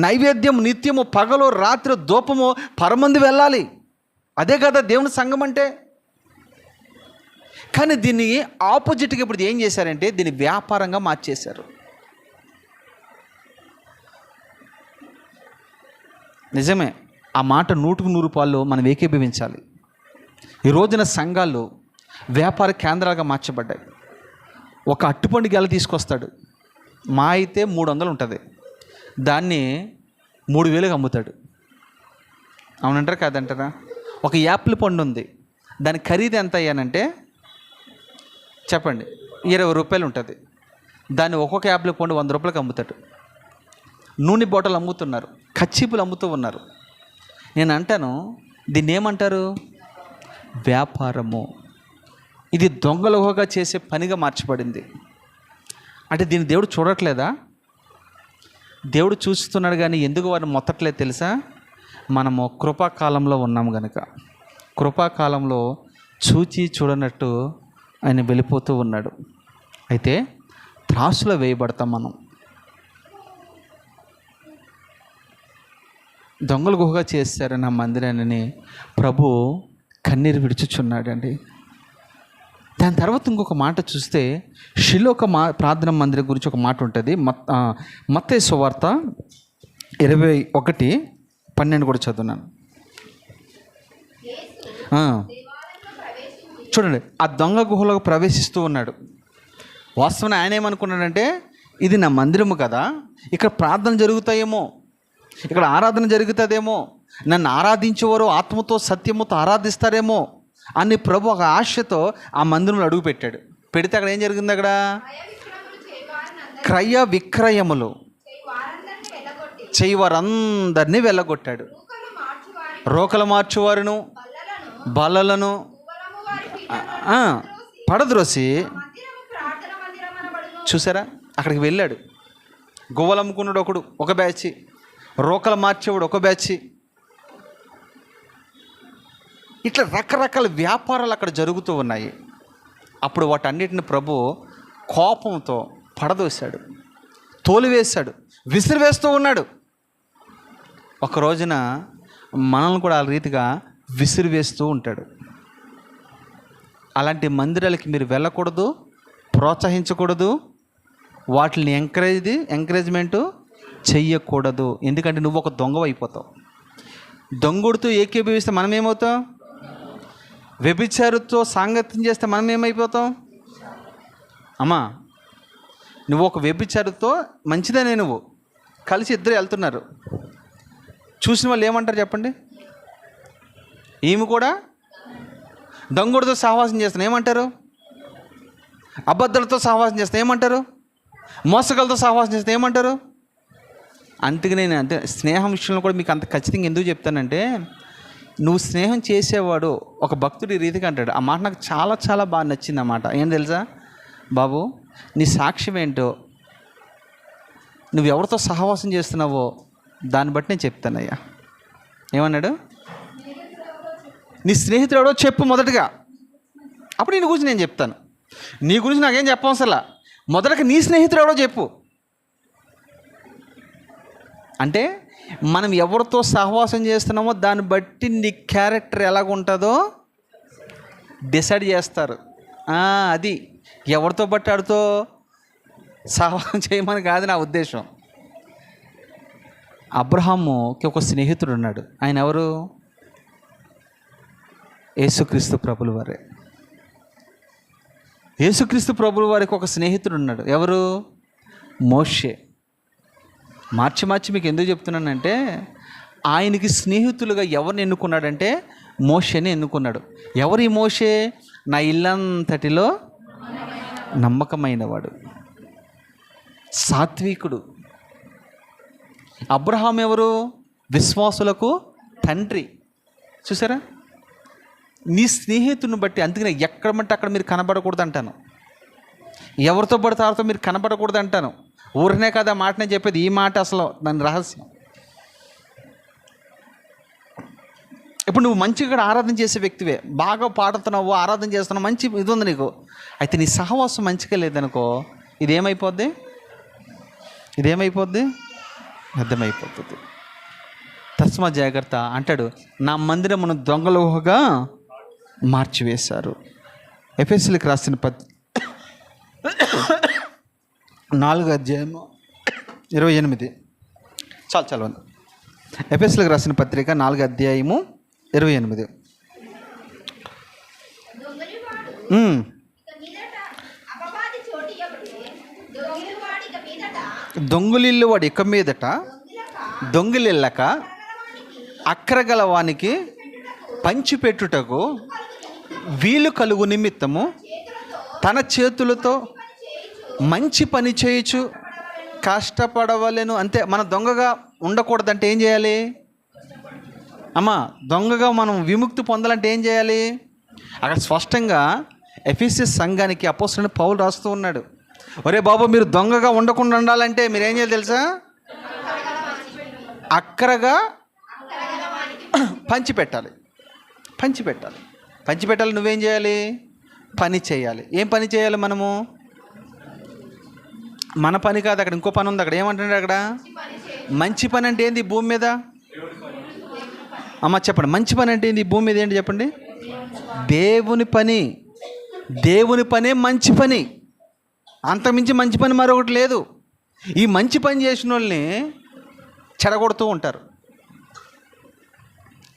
నైవేద్యం నిత్యము, పగలు రాత్రి ధూపము పరమంది వెళ్ళాలి. అదే కదా దేవుని సంఘం అంటే. కానీ దీన్ని ఆపోజిట్గా ఇప్పుడు ఏం చేశారంటే దీన్ని వ్యాపారంగా మార్చేశారు. నిజమే, ఆ మాట 100% మనం ఏకీభవించాలి. ఈ రోజున సంఘాలు వ్యాపార కేంద్రాలుగా మార్చబడ్డాయి. ఒక అట్టుపండు గెల తీసుకొస్తాడు, మా అయితే 300 ఉంటుంది, దాన్ని 3000కి అమ్ముతాడు. అవునంటారా కాదంటారా? ఒక యాపిల్ పండు ఉంది, దాని ఖరీదు ఎంత అయ్యానంటే చెప్పండి, 20 రూపాయలు ఉంటుంది. దాన్ని ఒక్కొక్క యాపిల్ పండు 100 రూపాయలకి అమ్ముతాడు. నూనె బాటలు అమ్ముతున్నారు, కచ్చిపులు అమ్ముతూ ఉన్నారు. నేను అంటాను, దీన్ని ఏమంటారు? వ్యాపారము. ఇది దొంగలుగా చేసే పనిగా మార్చబడింది. అంటే దీన్ని దేవుడు చూడట్లేదా? దేవుడు చూస్తున్నాడు, కానీ ఎందుకు వారిని మొత్తట్లేదు తెలుసా? మనము కృపాకాలంలో ఉన్నాము కనుక. కృపాకాలంలో చూచి చూడనట్టు ఆయన వెళ్ళిపోతూ ఉన్నాడు. అయితే త్రాసులో వేయబడతాం మనం. దొంగల గుహగా చేశారు నా మందిరాన్ని ప్రభు కన్నీరు విడుచుచున్నాడండి. దాని తర్వాత ఇంకొక మాట చూస్తే షిలో ఒక ప్రార్థన మందిరం గురించి ఒక మాట ఉంటుంది. మత్తయి సువార్త 21:12 కూడా చదువున్నాను. చూడండి, ఆ దొంగ గుహలోకి ప్రవేశిస్తూ ఉన్నాడు. వాస్తవాన్ని ఆయన ఏమనుకున్నాడంటే ఇది నా మందిరము కదా, ఇక్కడ ప్రార్థన జరుగుతాయేమో, ఇక్కడ ఆరాధన జరుగుతుందేమో, నన్ను ఆరాధించేవారు ఆత్మతో సత్యముతో ఆరాధిస్తారేమో అని ప్రభు ఒక ఆశతో ఆ మందిరంలో అడుగు పెట్టాడు. పెడితే అక్కడ ఏం జరిగింది? అక్కడ క్రయ విక్రయములు చేయి వారందరినీ వెళ్ళగొట్టాడు. రోకలు మార్చువారును బల్లలను పడద్రోసి, చూసారా, అక్కడికి వెళ్ళాడు. గువ్వలు అమ్ముకున్నాడు ఒకడు, ఒక బ్యాచ్, రోకలు మార్చేవాడు ఒక బ్యాచ్. ఇట్లా రకరకాల వ్యాపారాలు అక్కడ జరుగుతూ ఉన్నాయి. అప్పుడు వాటన్నిటిని ప్రభు కోపంతో పడదోశాడు, తోలివేశాడు, విసిరివేస్తూ ఉన్నాడు. ఒక రోజున మనల్ని కూడా ఆ రీతిగా విసిరివేస్తూ ఉంటాడు. అలాంటి మందిరాలకి మీరు వెళ్ళకూడదు, ప్రోత్సహించకూడదు, వాటిని ఎంకరేజ్మెంటు చెయ్యకూడదు. ఎందుకంటే నువ్వు ఒక దొంగ అయిపోతావు. దొంగడుతూ ఏకీభవిస్తే మనం ఏమవుతాం? వ్యభిచారుతో సాంగత్యం చేస్తే మనం ఏమైపోతాం? అమ్మా, నువ్వు ఒక వ్యభిచారుతో మంచిదనే నువ్వు కలిసి ఇద్దరు వెళ్తున్నారు, చూసిన వాళ్ళు ఏమంటారు చెప్పండి? ఈమె కూడా దొంగడుతో సహవాసం చేస్తాను ఏమంటారు? అబద్ధాలతో సహవాసం చేస్తే ఏమంటారు? మోసగాలతో సహవాసం చేస్తే ఏమంటారు? అందుకే నేను అంటే స్నేహం విషయంలో కూడా మీకు అంత ఖచ్చితంగా ఎందుకు చెప్తానంటే, నువ్వు స్నేహం చేసేవాడు ఒక భక్తుడు ఈ రీతిగా అంటాడు. ఆ మాట నాకు చాలా చాలా బాగా నచ్చింది. అన్నమాట ఏం తెలుసా బాబు, నీ సాక్ష్యం ఏంటో, నువ్వు ఎవరితో సహవాసం చేస్తున్నావో దాన్ని బట్టి నేను చెప్తానయ్యా. ఏమన్నాడు? నీ స్నేహితుడు ఎవడో చెప్పు మొదటగా, అప్పుడు నీ గురించి నేను చెప్తాను. నీ గురించి నాకేం చెప్పవసరలా, మొదటగా నీ స్నేహితుడు ఎవడో చెప్పు. అంటే మనం ఎవరితో సహవాసం చేస్తున్నామో దాన్ని బట్టి నీ క్యారెక్టర్ ఎలాగుంటుందో డిసైడ్ చేస్తారు. అది ఎవరితో బట్టి ఆడితో సహవాసం చేయమని కాదు నా ఉద్దేశం. అబ్రహాముకి ఒక స్నేహితుడు ఉన్నాడు. ఆయన ఎవరు? యేసుక్రీస్తు ప్రభుల వారే. యేసుక్రీస్తు ప్రభుల వారికి ఒక స్నేహితుడు ఉన్నాడు. ఎవరు? మోషే. మార్చి మీకు ఎందుకు చెప్తున్నానంటే, ఆయనకి స్నేహితులుగా ఎవరిని ఎన్నుకున్నాడంటే మోషేని ఎన్నుకున్నాడు. ఎవరు ఈ మోషే? నా ఇల్లంతటిలో నమ్మకమైనవాడు, సాత్వికుడు. అబ్రహాం ఎవరు? విశ్వాసులకు తండ్రి. చూసారా? నీ స్నేహితుని బట్టి, అందుకనే ఎక్కడ బట్టి అక్కడ మీరు కనబడకూడదు అంటాను. ఎవరితో పడితే వారితో మీరు కనబడకూడదు అంటాను. ఊరినే కదా మాట నేను చెప్పేది. ఈ మాట అసలు దాని రహస్యం. ఇప్పుడు నువ్వు మంచిగా ఆరాధన చేసే వ్యక్తివే, బాగా పాడుతున్నావు, ఆరాధన చేస్తున్నావు, మంచి ఇది ఉంది నీకు. అయితే నీ సహవాసం మంచిగా లేదనుకో, ఇదేమైపోద్ది? అర్థమైపోతుంది. తస్మా జాగ్రత్త అంటాడు. నా మందిరమును దొంగలుగా మార్చివేశారు. ఎఫెసీయులకు రాసిన 4:28. చాలు. ఎఫెసీయులకు రాసిన పత్రిక 4:28. దొంగలిల్లు వాడు ఇక మీదట దొంగిలిల్లక అక్రగల వానికి పంచిపెట్టుటకు వీలు కలుగు నిమిత్తము తన చేతులతో మంచి పని చేయుచు కష్టపడవలెను. అంతే. మన దొంగగా ఉండకూడదంటే ఏం చేయాలి? దొంగగా మనం విముక్తి పొందాలంటే ఏం చేయాలి? అక్కడ స్పష్టంగా ఎఫెసీ సంఘానికి అపోస్తలుడైన పౌలు రాస్తూ ఉన్నాడు. ఒరే బాబు, మీరు దొంగగా ఉండకుండా ఉండాలంటే మీరు ఏం చేయాలి తెలుసా? అక్కరగా పంచిపెట్టాలి. నువ్వేం చేయాలి? పని చేయాలి. ఏం పని చేయాలి? మనము మన పని కాదు, అక్కడ ఇంకో పని ఉంది. అక్కడ ఏమంటున్నాడు? అక్కడ మంచి పని అంటే ఏంది భూమి మీద? చెప్పండి, మంచి పని అంటే ఏంది భూమి మీద? ఏంటి చెప్పండి? దేవుని పనే మంచి పని. అంతకుమించి మంచి పని మరొకటి లేదు. ఈ మంచి పని చేసిన వాళ్ళని చెడగొడుతూ ఉంటారు.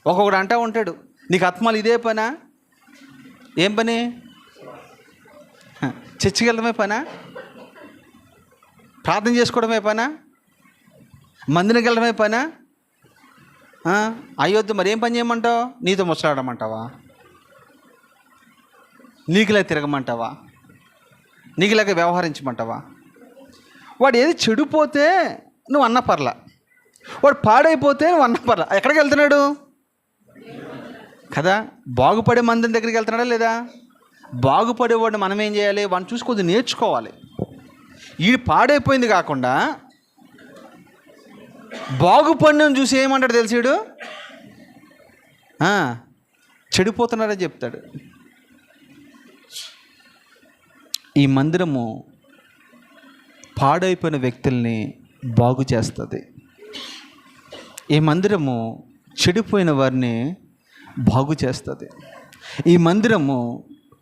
ఒక్కొక్కడు అంటూ ఉంటాడు, నీకు ఆత్మలు ఇదే పనా? ఏం పని? చర్చికి వెళ్ళడమే పనా? ప్రార్థన చేసుకోవడమే పనా? మందిరికి వెళ్ళడమే పనా? అయ్యొద్దు, మరి ఏం పని చేయమంటావు? నీతో ముసలాడమంటావా? నీకులా తిరగమంటావా? నీకులాగా వ్యవహరించమంటావా? వాడు ఏది చెడిపోతే నువ్వు అన్న పర్లా, వాడు పాడైపోతే నువ్వు అన్న పర్లా. ఎక్కడికి వెళ్తున్నాడు కదా? బాగుపడే మందిని దగ్గరికి వెళ్తున్నాడా లేదా? బాగుపడేవాడిని మనం ఏం చేయాలి? వాడిని చూసి కొద్దిగా నేర్చుకోవాలి. ఈ పాడైపోయింది కాకుండా బాగుపడిన చూసి ఏమంటాడు తెలిసాడు? చెడిపోతున్నాడని చెప్తాడు. ఈ మందిరము పాడైపోయిన వ్యక్తుల్ని బాగు చేస్తుంది. ఈ మందిరము చెడిపోయిన వారిని బాగు చేస్తుంది. ఈ మందిరము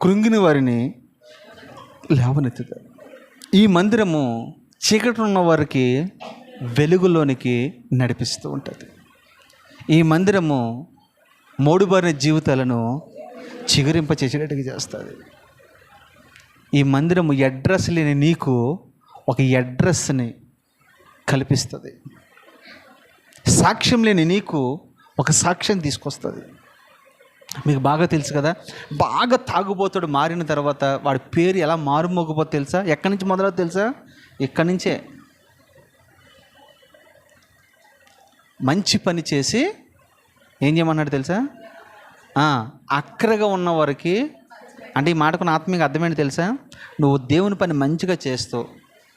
కృంగిన వారిని లేవనెత్తుతుంది. ఈ మందిరము చీకటి ఉన్న వారికి వెలుగులోనికి నడిపిస్తూ ఉంటుంది. ఈ మందిరము మోడుబారిన జీవితాలను చిగురింప చేసేటట్టుగా చేస్తుంది. ఈ మందిరము అడ్రస్ లేని నీకు ఒక అడ్రస్ని కల్పిస్తుంది. సాక్ష్యం లేని నీకు ఒక సాక్ష్యం తీసుకొస్తుంది. మీకు బాగా తెలుసు కదా, బాగా తాగుబోతుడు మారిన తర్వాత వాడి పేరు ఎలా మారుమోగిపోతే తెలుసా? ఎక్కడి నుంచి మొదలవుతుంది తెలుసా? ఇక్కడి నుంచే. మంచి పని చేసి ఏం చేయమన్నాడు తెలుసా? అక్కరగా ఉన్నవారికి, అంటే ఈ మాటకు ఆత్మీయ అర్థమేంటి తెలుసా? నువ్వు దేవుని పని మంచిగా చేస్తూ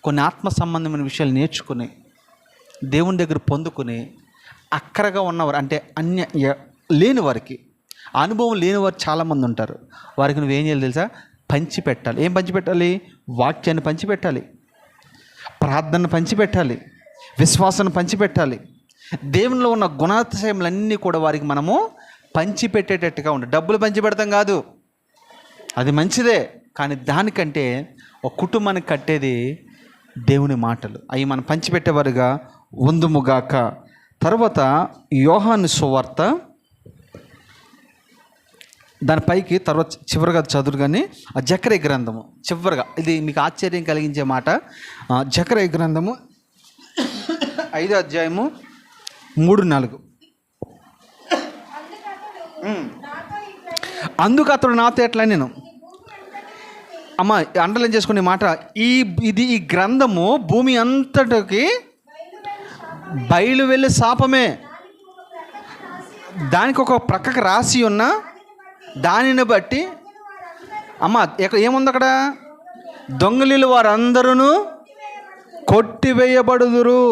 కొన్ని ఆత్మ సంబంధమైన విషయాలు నేర్చుకుని దేవుని దగ్గర పొందుకుని అక్కరగా ఉన్నవారు, అంటే లేని వారికి, అనుభవం లేని వారు చాలామంది ఉంటారు. వారికి నువ్వేం చేయాలి తెలుసా? పంచిపెట్టాలి. ఏం పంచిపెట్టాలి? వాక్యాన్ని పంచిపెట్టాలి, ప్రార్థనను పంచిపెట్టాలి, విశ్వాసాన్ని పంచిపెట్టాలి. దేవునిలో ఉన్న గుణాతిశయములన్నీ కూడా వారికి మనము పంచిపెట్టేటట్టుగా ఉండాలి. డబ్బులు పంచిపెడతాం కాదు, అది మంచిదే, కానీ దానికంటే ఒక కుటుంబానికి కట్టేది దేవుని మాటలు. అవి మనం పంచిపెట్టేవారుగా ఉందుముగాక. తర్వాత యోహాను సువార్త, దానిపైకి తర్వాత చివరిగా చదువు కానీ ఆ జకర్యా గ్రంథము చివరిగా, ఇది మీకు ఆశ్చర్యం కలిగించే మాట. జకర్యా గ్రంథము 5వ అధ్యాయము 3-4. అందుకు అతడు నాతో ఎట్లా, నేను అమ్మ అండర్లైన్ చేసుకునే మాట, ఈ గ్రంథము భూమి అంతటికి బయలు వెళ్ళే శాపమే. దానికి ఒక ప్రక్కకు రాసి ఉన్న దానిని బట్టి అమ్మ ఏముంది అక్కడ? దొంగలీలు వారందరూ కొట్టివేయబడుదురు.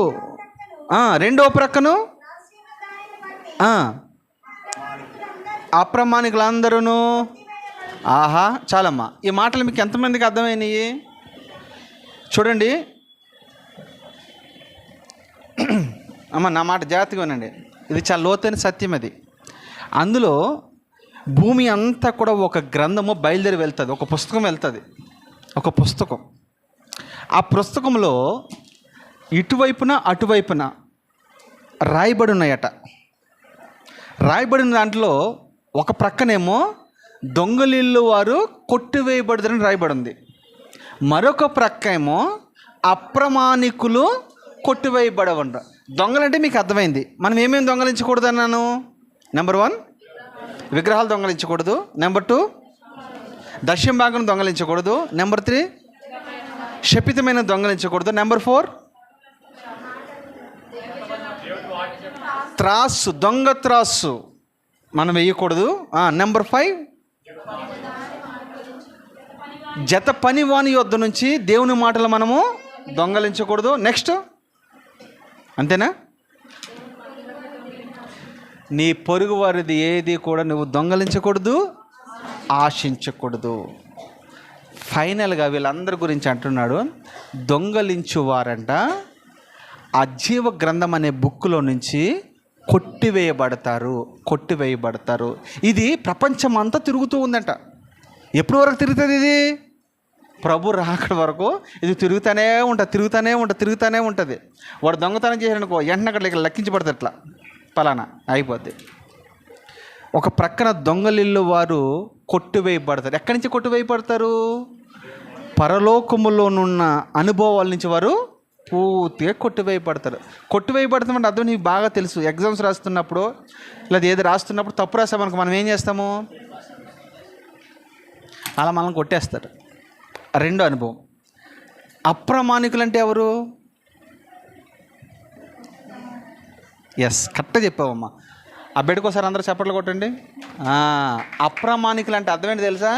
రెండో ప్రక్కను అప్రమాణికులందరూ. ఆహా, చాలమ్మా. ఈ మాటలు మీకు ఎంతమందికి అర్థమైనాయి? చూడండి అమ్మ, నా మాట జాగ్రత్తగా వినండి, ఇది చాలా లోతైన సత్యం. అది అందులో భూమి అంతా కూడా ఒక గ్రంథము బయలుదేరి వెళ్తుంది, ఒక పుస్తకం వెళ్తుంది, ఒక పుస్తకం. ఆ పుస్తకంలో ఇటువైపున అటువైపున రాయబడి ఉన్నాయట. రాయబడిన దాంట్లో ఒక ప్రక్కనేమో దొంగలిల్లు వారు కొట్టివేయబడదని రాయబడి ఉంది, మరొక ప్రక్క ఏమో అప్రమాణికులు కొట్టివేయబడవంట. దొంగలంటే మీకు అర్థమైంది. మనం ఏమేమి దొంగలించకూడదు అన్నాను? నెంబర్ 1 విగ్రహాలు దొంగలించకూడదు. నెంబర్ 2 దశమ భాగం దొంగలించకూడదు. నెంబర్ 3 శపితమైన దొంగలించకూడదు. నెంబర్ 4 త్రాసు, దొంగ త్రాసు మనం వేయకూడదు. నెంబర్ 5 జత పనివాని యొద్ద నుంచి దేవుని మాటలు మనము దొంగలించకూడదు. నెక్స్ట్ అంతేనా? నీ పొరుగు వారిది ఏది కూడా నువ్వు దొంగలించకూడదు, ఆశించకూడదు. ఫైనల్గా వీళ్ళందరి గురించి అంటున్నాడు, దొంగలించువారంట ఆ జీవ గ్రంథం అనే బుక్లో నుంచి కొట్టివేయబడతారు. ఇది ప్రపంచం అంతా తిరుగుతూ ఉందంట. ఎప్పటి వరకు తిరుగుతుంది ఇది? ప్రభు రాకడ వరకు ఇది తిరుగుతూనే ఉంటుంది. వాడు దొంగతనం చేసాడనుకో, వెంటనే అక్కడ లెక్కించబడతారు, ఇట్లా పలానా అయిపోద్ది. ఒక ప్రక్కన దొంగలిల్లు వారు కొట్టివేయబడతారు. ఎక్కడి నుంచి కొట్టివేయబడతారు? పరలోకములోనున్న అనుభవాల నుంచి వారు పూర్తిగా కొట్టివేయబడతామంటే అర్థం నీకు బాగా తెలుసు. ఎగ్జామ్స్ రాస్తున్నప్పుడు లేదా ఏది రాస్తున్నప్పుడు తప్పు రాసామనుకో మనం ఏం చేస్తాము? అలా మనం కొట్టేస్తారు. రెండో అనుభవం. అప్రమాణికులు అంటే ఎవరు? కరెక్ట్గా చెప్పావమ్మా. ఆ బిడ్డకోసారి అందరూ చప్పట్లు కొట్టండి. అప్రమాణికులు అంటే అర్థం ఏంటి తెలుసా?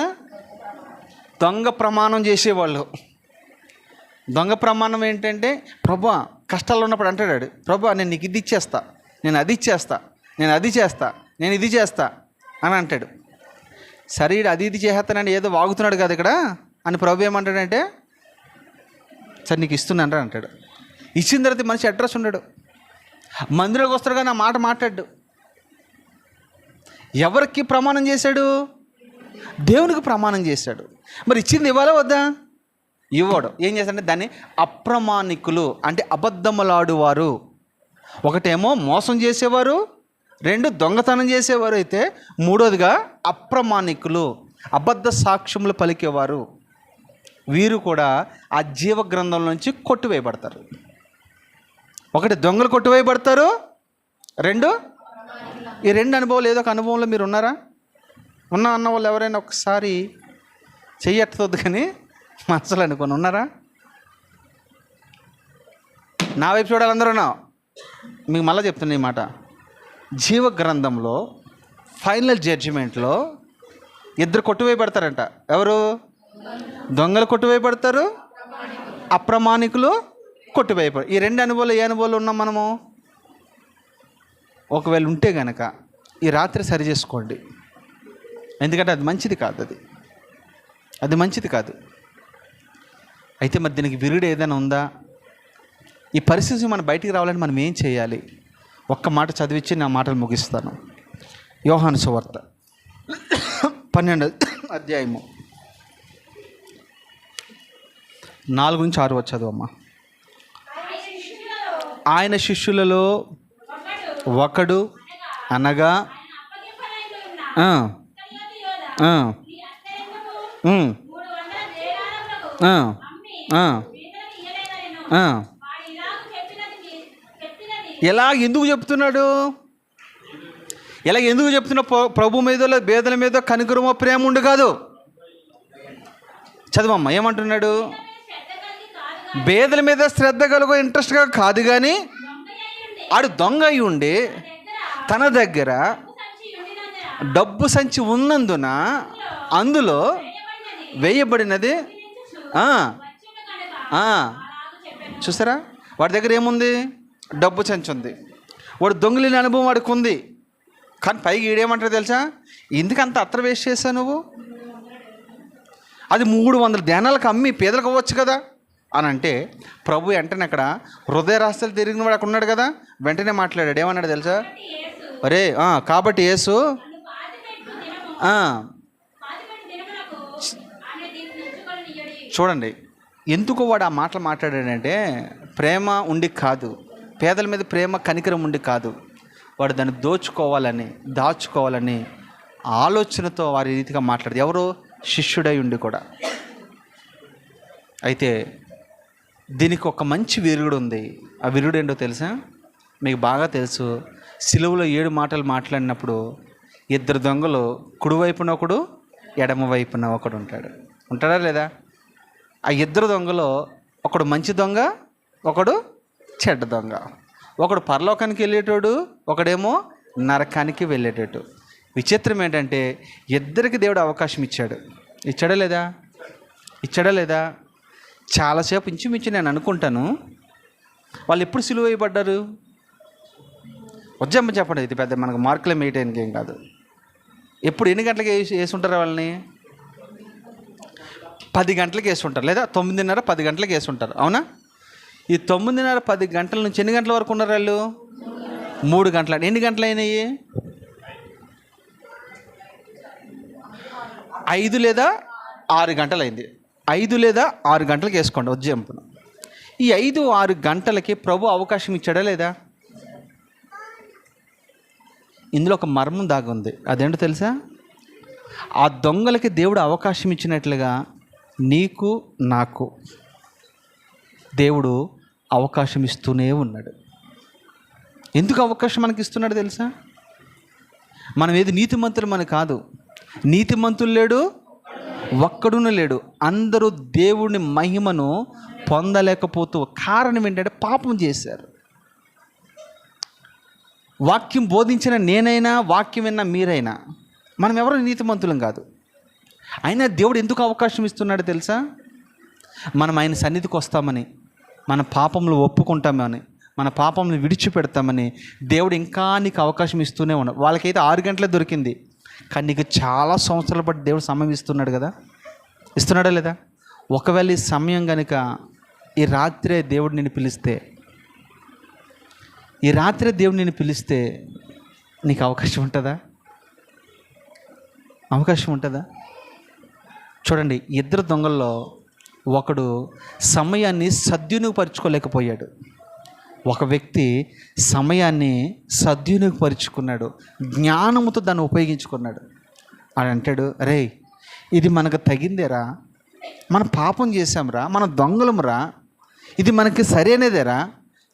దొంగ ప్రమాణం చేసేవాళ్ళు. దొంగ ప్రమాణం ఏంటంటే, ప్రభా కష్టాల్లో ఉన్నప్పుడు అంటాడు, ప్రభా నేను నీకు ఇది ఇచ్చేస్తా, నేను అది ఇచ్చేస్తా, నేను అది చేస్తా, నేను ఇది చేస్తా అని అంటాడు. సరే అది ఇది చేస్తానండి, ఏదో వాగుతున్నాడు కదా ఇక్కడ అని ప్రభు ఏమంటాడంటే, సరే నీకు ఇస్తున్నాను అంటాడు. ఇచ్చిన తర్వాత మనిషి అడ్రస్ ఉండడు, మందిరంలోకి వస్తాడు కానీ ఆ మాట మాట్లాడు. ఎవరికి ప్రమాణం చేశాడు? దేవునికి ప్రమాణం చేశాడు. మరి ఇచ్చింది ఇవ్వాలా వద్దా? ఇవ్వడు. ఏం చేస్తాడంటే దాన్ని అప్రమాణికులు అంటే అబద్ధములాడువారు. ఒకటేమో మోసం చేసేవారు, 2 దొంగతనం చేసేవారు అయితే, 3వదిగా అప్రమాణికులు అబద్ధ సాక్ష్యములు పలికేవారు. వీరు కూడా ఆ జీవ గ్రంథం నుంచి కొట్టివేయబడతారు. ఒకటి దొంగలు కొట్టివేయబడతారు, 2 ఈ 2 అనుభవాలు ఏదో ఒక అనుభవంలో మీరు ఉన్నారా? అన్న వాళ్ళు ఎవరైనా ఒకసారి చెయ్యట్టదు కానీ మనసులు అనుకొని ఉన్నారా? నా వైపు చూడాలి అందరూ. మీకు మళ్ళీ చెప్తున్నా ఈ మాట. జీవ గ్రంథంలో ఫైనల్ జడ్జిమెంట్లో ఇద్దరు కొట్టువేయబడతారంట. ఎవరు? దొంగలు కొట్టువేయబడతారు, అప్రమాణికులు కొట్టువేయబడతారు. ఈ రెండు అనుభవాలు ఏ అనుభవాలు ఉన్నాం మనము? ఒకవేళ ఉంటే కనుక ఈ రాత్రి సరి చేసుకోండి. ఎందుకంటే అది మంచిది కాదు, అది మంచిది కాదు. అయితే మరి దీనికి విరుడు ఏదైనా ఉందా? ఈ పరిస్థితి మనం బయటికి రావాలని మనం ఏం చేయాలి? ఒక్క మాట చదివించి నా మాటలు ముగిస్తాను. యోహాను సువార్త 12వ అధ్యాయము 4-6 చదువమ్మా. ఆయన శిష్యులలో ఒకడు అనగా ఎలా ఎందుకు చెప్తున్నాడు? ఇలా ఎందుకు చెప్తున్నా? ప్రభు మీదో బేదల మీద కనికరమో ప్రేమ ఉండు కాదు. చదవమ్మా, ఏమంటున్నాడు? బేదల మీద శ్రద్ధ కలుగు ఇంట్రెస్ట్గా కాదు, కానీ ఆడు దొంగ అయి ఉండి తన దగ్గర డబ్బు సంచి ఉన్నందున అందులో వేయబడినది. చూసారా, వాడి దగ్గర ఏముంది? డబ్బు సంచి ఉంది. వాడు దొంగలిని అనుభవం వాడికి ఉంది. కానీ పైకి ఈడేమంటారు తెలుసా? ఎందుకంత అత్ర వేస్ట్ చేశావు నువ్వు? అది 300 దేనాలకు అమ్మి పేదలకు అవ్వచ్చు కదా అని అంటే, ప్రభు వెంటనే అక్కడ హృదయ రాష్ట్రాలు తిరిగిన వాడు అక్కడ ఉన్నాడు కదా, వెంటనే మాట్లాడాడు. ఏమన్నాడు తెలుసా? అరే కాబట్టి యేసు చూడండి ఎందుకు వాడు ఆ మాటలు మాట్లాడాడంటే, ప్రేమ ఉండి కాదు, పేదల మీద ప్రేమ కనికరం ఉండి కాదు, వాడు దాన్ని దోచుకోవాలని దాచుకోవాలని ఆలోచనతో వారి రీతిగా మాట్లాడదు. ఎవరు? శిష్యుడై ఉండి కూడా. అయితే దీనికి ఒక మంచి విరుగుడు ఉంది. ఆ విరుగుడు ఏంటో తెలుసా? మీకు బాగా తెలుసు. సిలువలో 7 మాటలు మాట్లాడినప్పుడు 2 దొంగలు కుడివైపున ఒకడు, ఎడమ వైపున ఒకడు ఉంటాడా లేదా? ఆ 2 దొంగలో ఒకడు మంచి దొంగ, ఒకడు చెడ్డ దొంగ. ఒకడు పరలోకానికి వెళ్ళేటోడు, ఒకడేమో నరకానికి వెళ్ళేటట్టు. విచిత్రం ఏంటంటే ఇద్దరికి దేవుడు అవకాశం ఇచ్చాడా లేదా? చాలాసేపు ఇంచుమించు నేను అనుకుంటాను వాళ్ళు ఎప్పుడు సిలువ వేయబడ్డారు? వజ్జమ్మ చెప్పండి. ఇది పెద్ద మనకు మార్కులే మేయటానికి ఏం కాదు. ఎప్పుడు ఎన్ని గంటలకి వేసుంటారు వాళ్ళని? 10 గంటలకి వేసుంటారు, లేదా 9:30 10 గంటలకి వేసుంటారు. అవునా? ఈ 9:30 10 గంటల నుంచి ఎన్ని గంటల వరకు ఉన్నారు వాళ్ళు? 3 గంటలు. ఎన్ని గంటలు అయినాయి? 5 లేదా 6 గంటలు అయింది. 5 లేదా 6 గంటలకు వేసుకోండి ఉజ్జంపున. ఈ 5-6 గంటలకి ప్రభు అవకాశం ఇచ్చాడా లేదా? ఇందులో ఒక మర్మం దాగి ఉంది. అదేంటో తెలుసా? ఆ దొంగలకి దేవుడు అవకాశం ఇచ్చినట్లుగా నీకు నాకు దేవుడు అవకాశం ఇస్తూనే ఉన్నాడు. ఎందుకు అవకాశం మనకి ఇస్తున్నాడు తెలుసా? మనం ఏది నీతిమంతులు మన కాదు. నీతిమంతులు లేడు, ఒక్కడును లేడు. అందరూ దేవుని మహిమను పొందలేకపోతూ, కారణం ఏంటంటే పాపం చేశారు. వాక్యం బోధించిన నేనైనా, వాక్యం విన్న మీరైనా, మనం ఎవరు నీతిమంతులం కాదు. అయినా దేవుడు ఎందుకు అవకాశం ఇస్తున్నాడు తెలుసా? మనం ఆయన సన్నిధికి వస్తామని, మన పాపములు ఒప్పుకుంటామని, మన పాపములు విడిచిపెడతామని దేవుడు ఇంకా నీకు అవకాశం ఇస్తూనే ఉన్నాడు. వాళ్ళకైతే 6 గంటలే దొరికింది, కానీ నీకు చాలా సంవత్సరాల పాటు దేవుడు సమయం ఇస్తున్నాడు కదా. ఇస్తున్నాడా లేదా? ఒకవేళ ఈ సమయం కనుక ఈ రాత్రే దేవుడు నిన్ను పిలిస్తే నీకు అవకాశం ఉంటుందా? చూడండి, 2 దొంగల్లో ఒకడు సమయాన్ని సద్వినియోగపరుచుకోలేకపోయాడు. ఒక వ్యక్తి సమయాన్ని సద్వినియోగపరుచుకున్నాడు, జ్ఞానముతో దాన్ని ఉపయోగించుకున్నాడు. అని అంటాడు, రే ఇది మనకు తగిందేరా, మనం పాపం చేసాంరా, మనం దొంగలమురా, ఇది మనకి సరైనదేరా,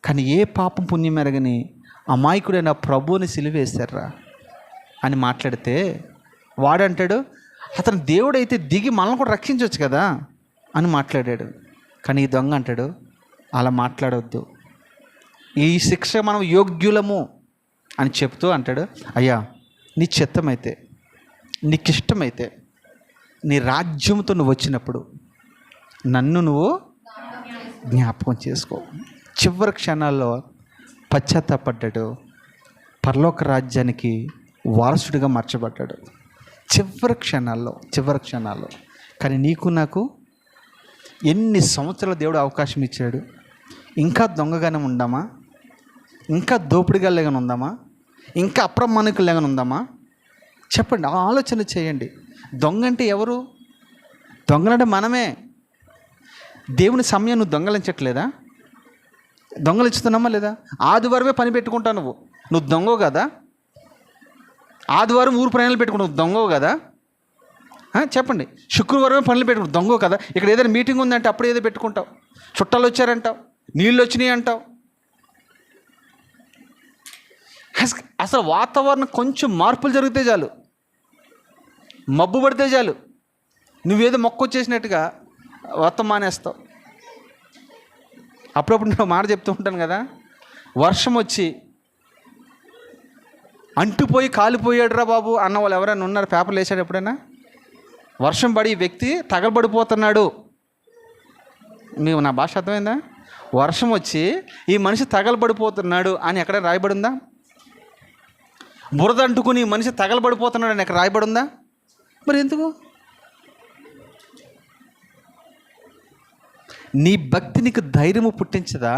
కానీ ఏ పాపం పుణ్యం ఎరగని అమాయకుడైన ప్రభువుని సిలువేశారా అని మాట్లాడితే వాడంటాడు, అతను దేవుడైతే దిగి మనల్ని కూడా రక్షించవచ్చు కదా అని మాట్లాడాడు. కానీ ఈ దొంగ అంటాడు, అలా మాట్లాడవద్దు, ఈ శిక్ష మనం యోగ్యులము అని చెప్తూ అంటాడు, అయ్యా నీ చిత్తమైతే, నీకు ఇష్టమైతే, నీ రాజ్యంతో నువ్వు వచ్చినప్పుడు నన్ను నువ్వు జ్ఞాపకం చేసుకో. చివరి క్షణాల్లో పశ్చాత్తాపడ్డాడు, పరలోక రాజ్యానికి వారసుడిగా మార్చబడ్డాడు. చివరి క్షణాల్లో. కానీ నీకు నాకు ఎన్ని సంవత్సరాలు దేవుడు అవకాశం ఇచ్చాడు. ఇంకా దొంగగానే ఉందామా? ఇంకా దోపిడిగాలేగానే ఉందామా? ఇంకా అప్రమాణికులేగానే ఉందామా? చెప్పండి, ఆలోచన చేయండి. దొంగ అంటే ఎవరు? దొంగలంటే మనమే. దేవుని సమయం నువ్వు దొంగలించట్లేదా? దొంగలించుతున్నామా లేదా? ఆదివారమే పని పెట్టుకుంటావు నువ్వు దొంగవు కదా? ఆదివారం ఊరు ప్రయాణాలు పెట్టుకుంటావు, దొంగవు కదా? చెప్పండి, శుక్రవారమే పనులు పెట్టుకుంటావు, దొంగవు కదా? ఇక్కడ ఏదైనా మీటింగ్ ఉందంటే అప్పుడు ఏదో పెట్టుకుంటావు, చుట్టాలు వచ్చారంటావు, నీళ్ళు వచ్చినాయి అంటావు. అసలు వాతావరణం కొంచెం మార్పులు జరిగితే చాలు, మబ్బు పడితే చాలు, నువ్వేదో మొక్క వచ్చేసినట్టుగా మొత్తం మానేస్తావు. అప్పుడప్పుడు నేను మాట చెప్తూ ఉంటాను కదా, వర్షం వచ్చి అంటుపోయి కాలిపోయాడు రా బాబు అన్న వాళ్ళు ఎవరైనా ఉన్నారు? పేపర్లు వేసాడు ఎప్పుడైనా? వర్షం పడి ఈ వ్యక్తి తగలబడిపోతున్నాడు. మీకు నా భాష అర్థమైందా? వర్షం వచ్చి ఈ మనిషి తగలబడిపోతున్నాడు అని ఎక్కడ రాయబడిందా? బురద అంటుకుని ఈ మనిషి తగలబడిపోతున్నాడు అని ఎక్కడ రాయబడిందా? మరి ఎందుకు? నీ భక్తి నీకు ధైర్యము పుట్టించదా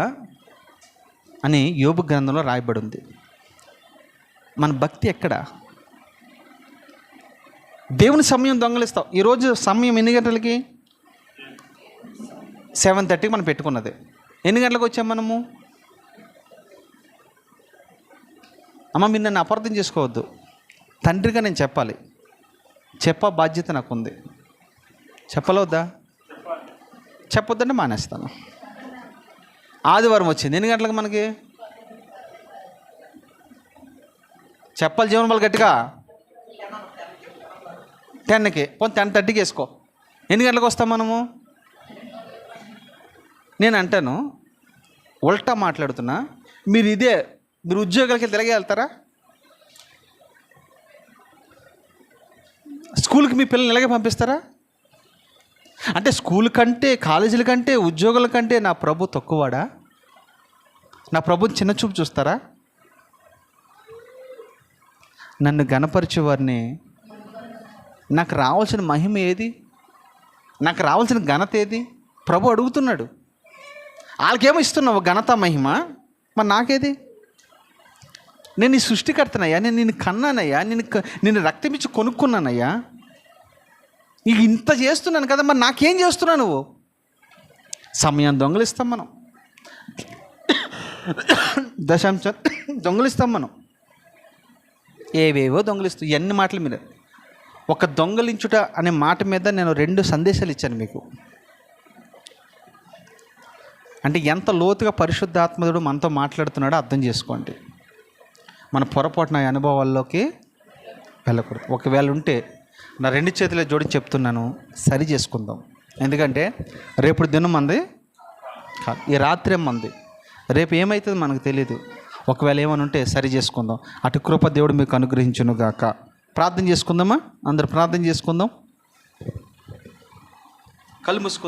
అని యోబు గ్రంథంలో రాయబడి ఉంది. మన భక్తి ఎక్కడ? దేవుని సమయం దొంగలిస్తావు. ఈరోజు సమయం ఎన్ని గంటలకి? 7:30కి మనం పెట్టుకున్నది. ఎన్ని గంటలకు వచ్చాం మనము? అమ్మ, మీరు నన్ను అపార్థం చేసుకోవద్దు. తండ్రిగా నేను చెప్పాలి, బాధ్యత నాకు ఉంది. చెప్పలవద్దా? చెప్పొద్దంటే మానేస్తాను. ఆదివారం వచ్చింది, ఎన్ని గంటలకు మనకి? చెప్పాలి జీవన వాళ్ళు గట్టిగా 10కి, 10:30కి వేసుకో. ఎన్ని గంటలకు వస్తాం మనము? నేను అంటాను, ఉల్టా మాట్లాడుతున్నా. మీరు ఉద్యోగాలకి తిరిగి వెళ్తారా? స్కూల్కి మీ పిల్లల్ని ఇలాగే పంపిస్తారా? అంటే స్కూల్ కంటే, కాలేజీల కంటే, ఉద్యోగుల కంటే నా ప్రభు తక్కువవాడా? నా ప్రభుని చిన్న చూపు చూస్తారా? నన్ను గణపరిచే వారిని, నాకు రావాల్సిన మహిమ ఏది? నాకు రావాల్సిన ఘనత ఏది? ప్రభు అడుగుతున్నాడు. వాళ్ళకేమో ఇస్తున్నావు ఘనత మహిమ, మరి నాకేది? నేను నీ సృష్టికర్తనయ్యా, నేను నిన్ను కన్నానయ్యా, నిన్ను రక్తమిచ్చి కొనుక్కున్నానయ్యా, నీకు ఇంత చేస్తున్నాను కదా, మరి నాకేం చేస్తున్నావు నువ్వు? సమయాన్ని దొంగలిస్తాం మనం, దశాంశం దొంగలిస్తాం మనం, ఏవేవో దొంగలిస్తూ. ఎన్ని మాటలు మీద ఒక దొంగలించుట అనే మాట మీద నేను 2 సందేశాలు ఇచ్చాను మీకు. అంటే ఎంత లోతుగా పరిశుద్ధాత్మడు మనతో మాట్లాడుతున్నాడో అర్థం చేసుకోండి. మన పొరపాటున అనుభవాల్లోకి వెళ్ళకూడదు. ఒకవేళ ఉంటే నా 2 చేతులే జోడించి చెప్తున్నాను, సరి చేసుకుందాం. ఎందుకంటే రేపు దినం మంది కాదు, ఈ రాత్రి మంది, రేపు ఏమవుతుందో మనకు తెలియదు. ఒకవేళ ఏమైనా ఉంటే సరి చేసుకుందాం. అటు కృప దేవుడు మీకు అనుగ్రహించును గాక. ప్రార్థన చేసుకుందామా? అందరు ప్రార్థన చేసుకుందాం, కళ్ళు మూసుకుందాం.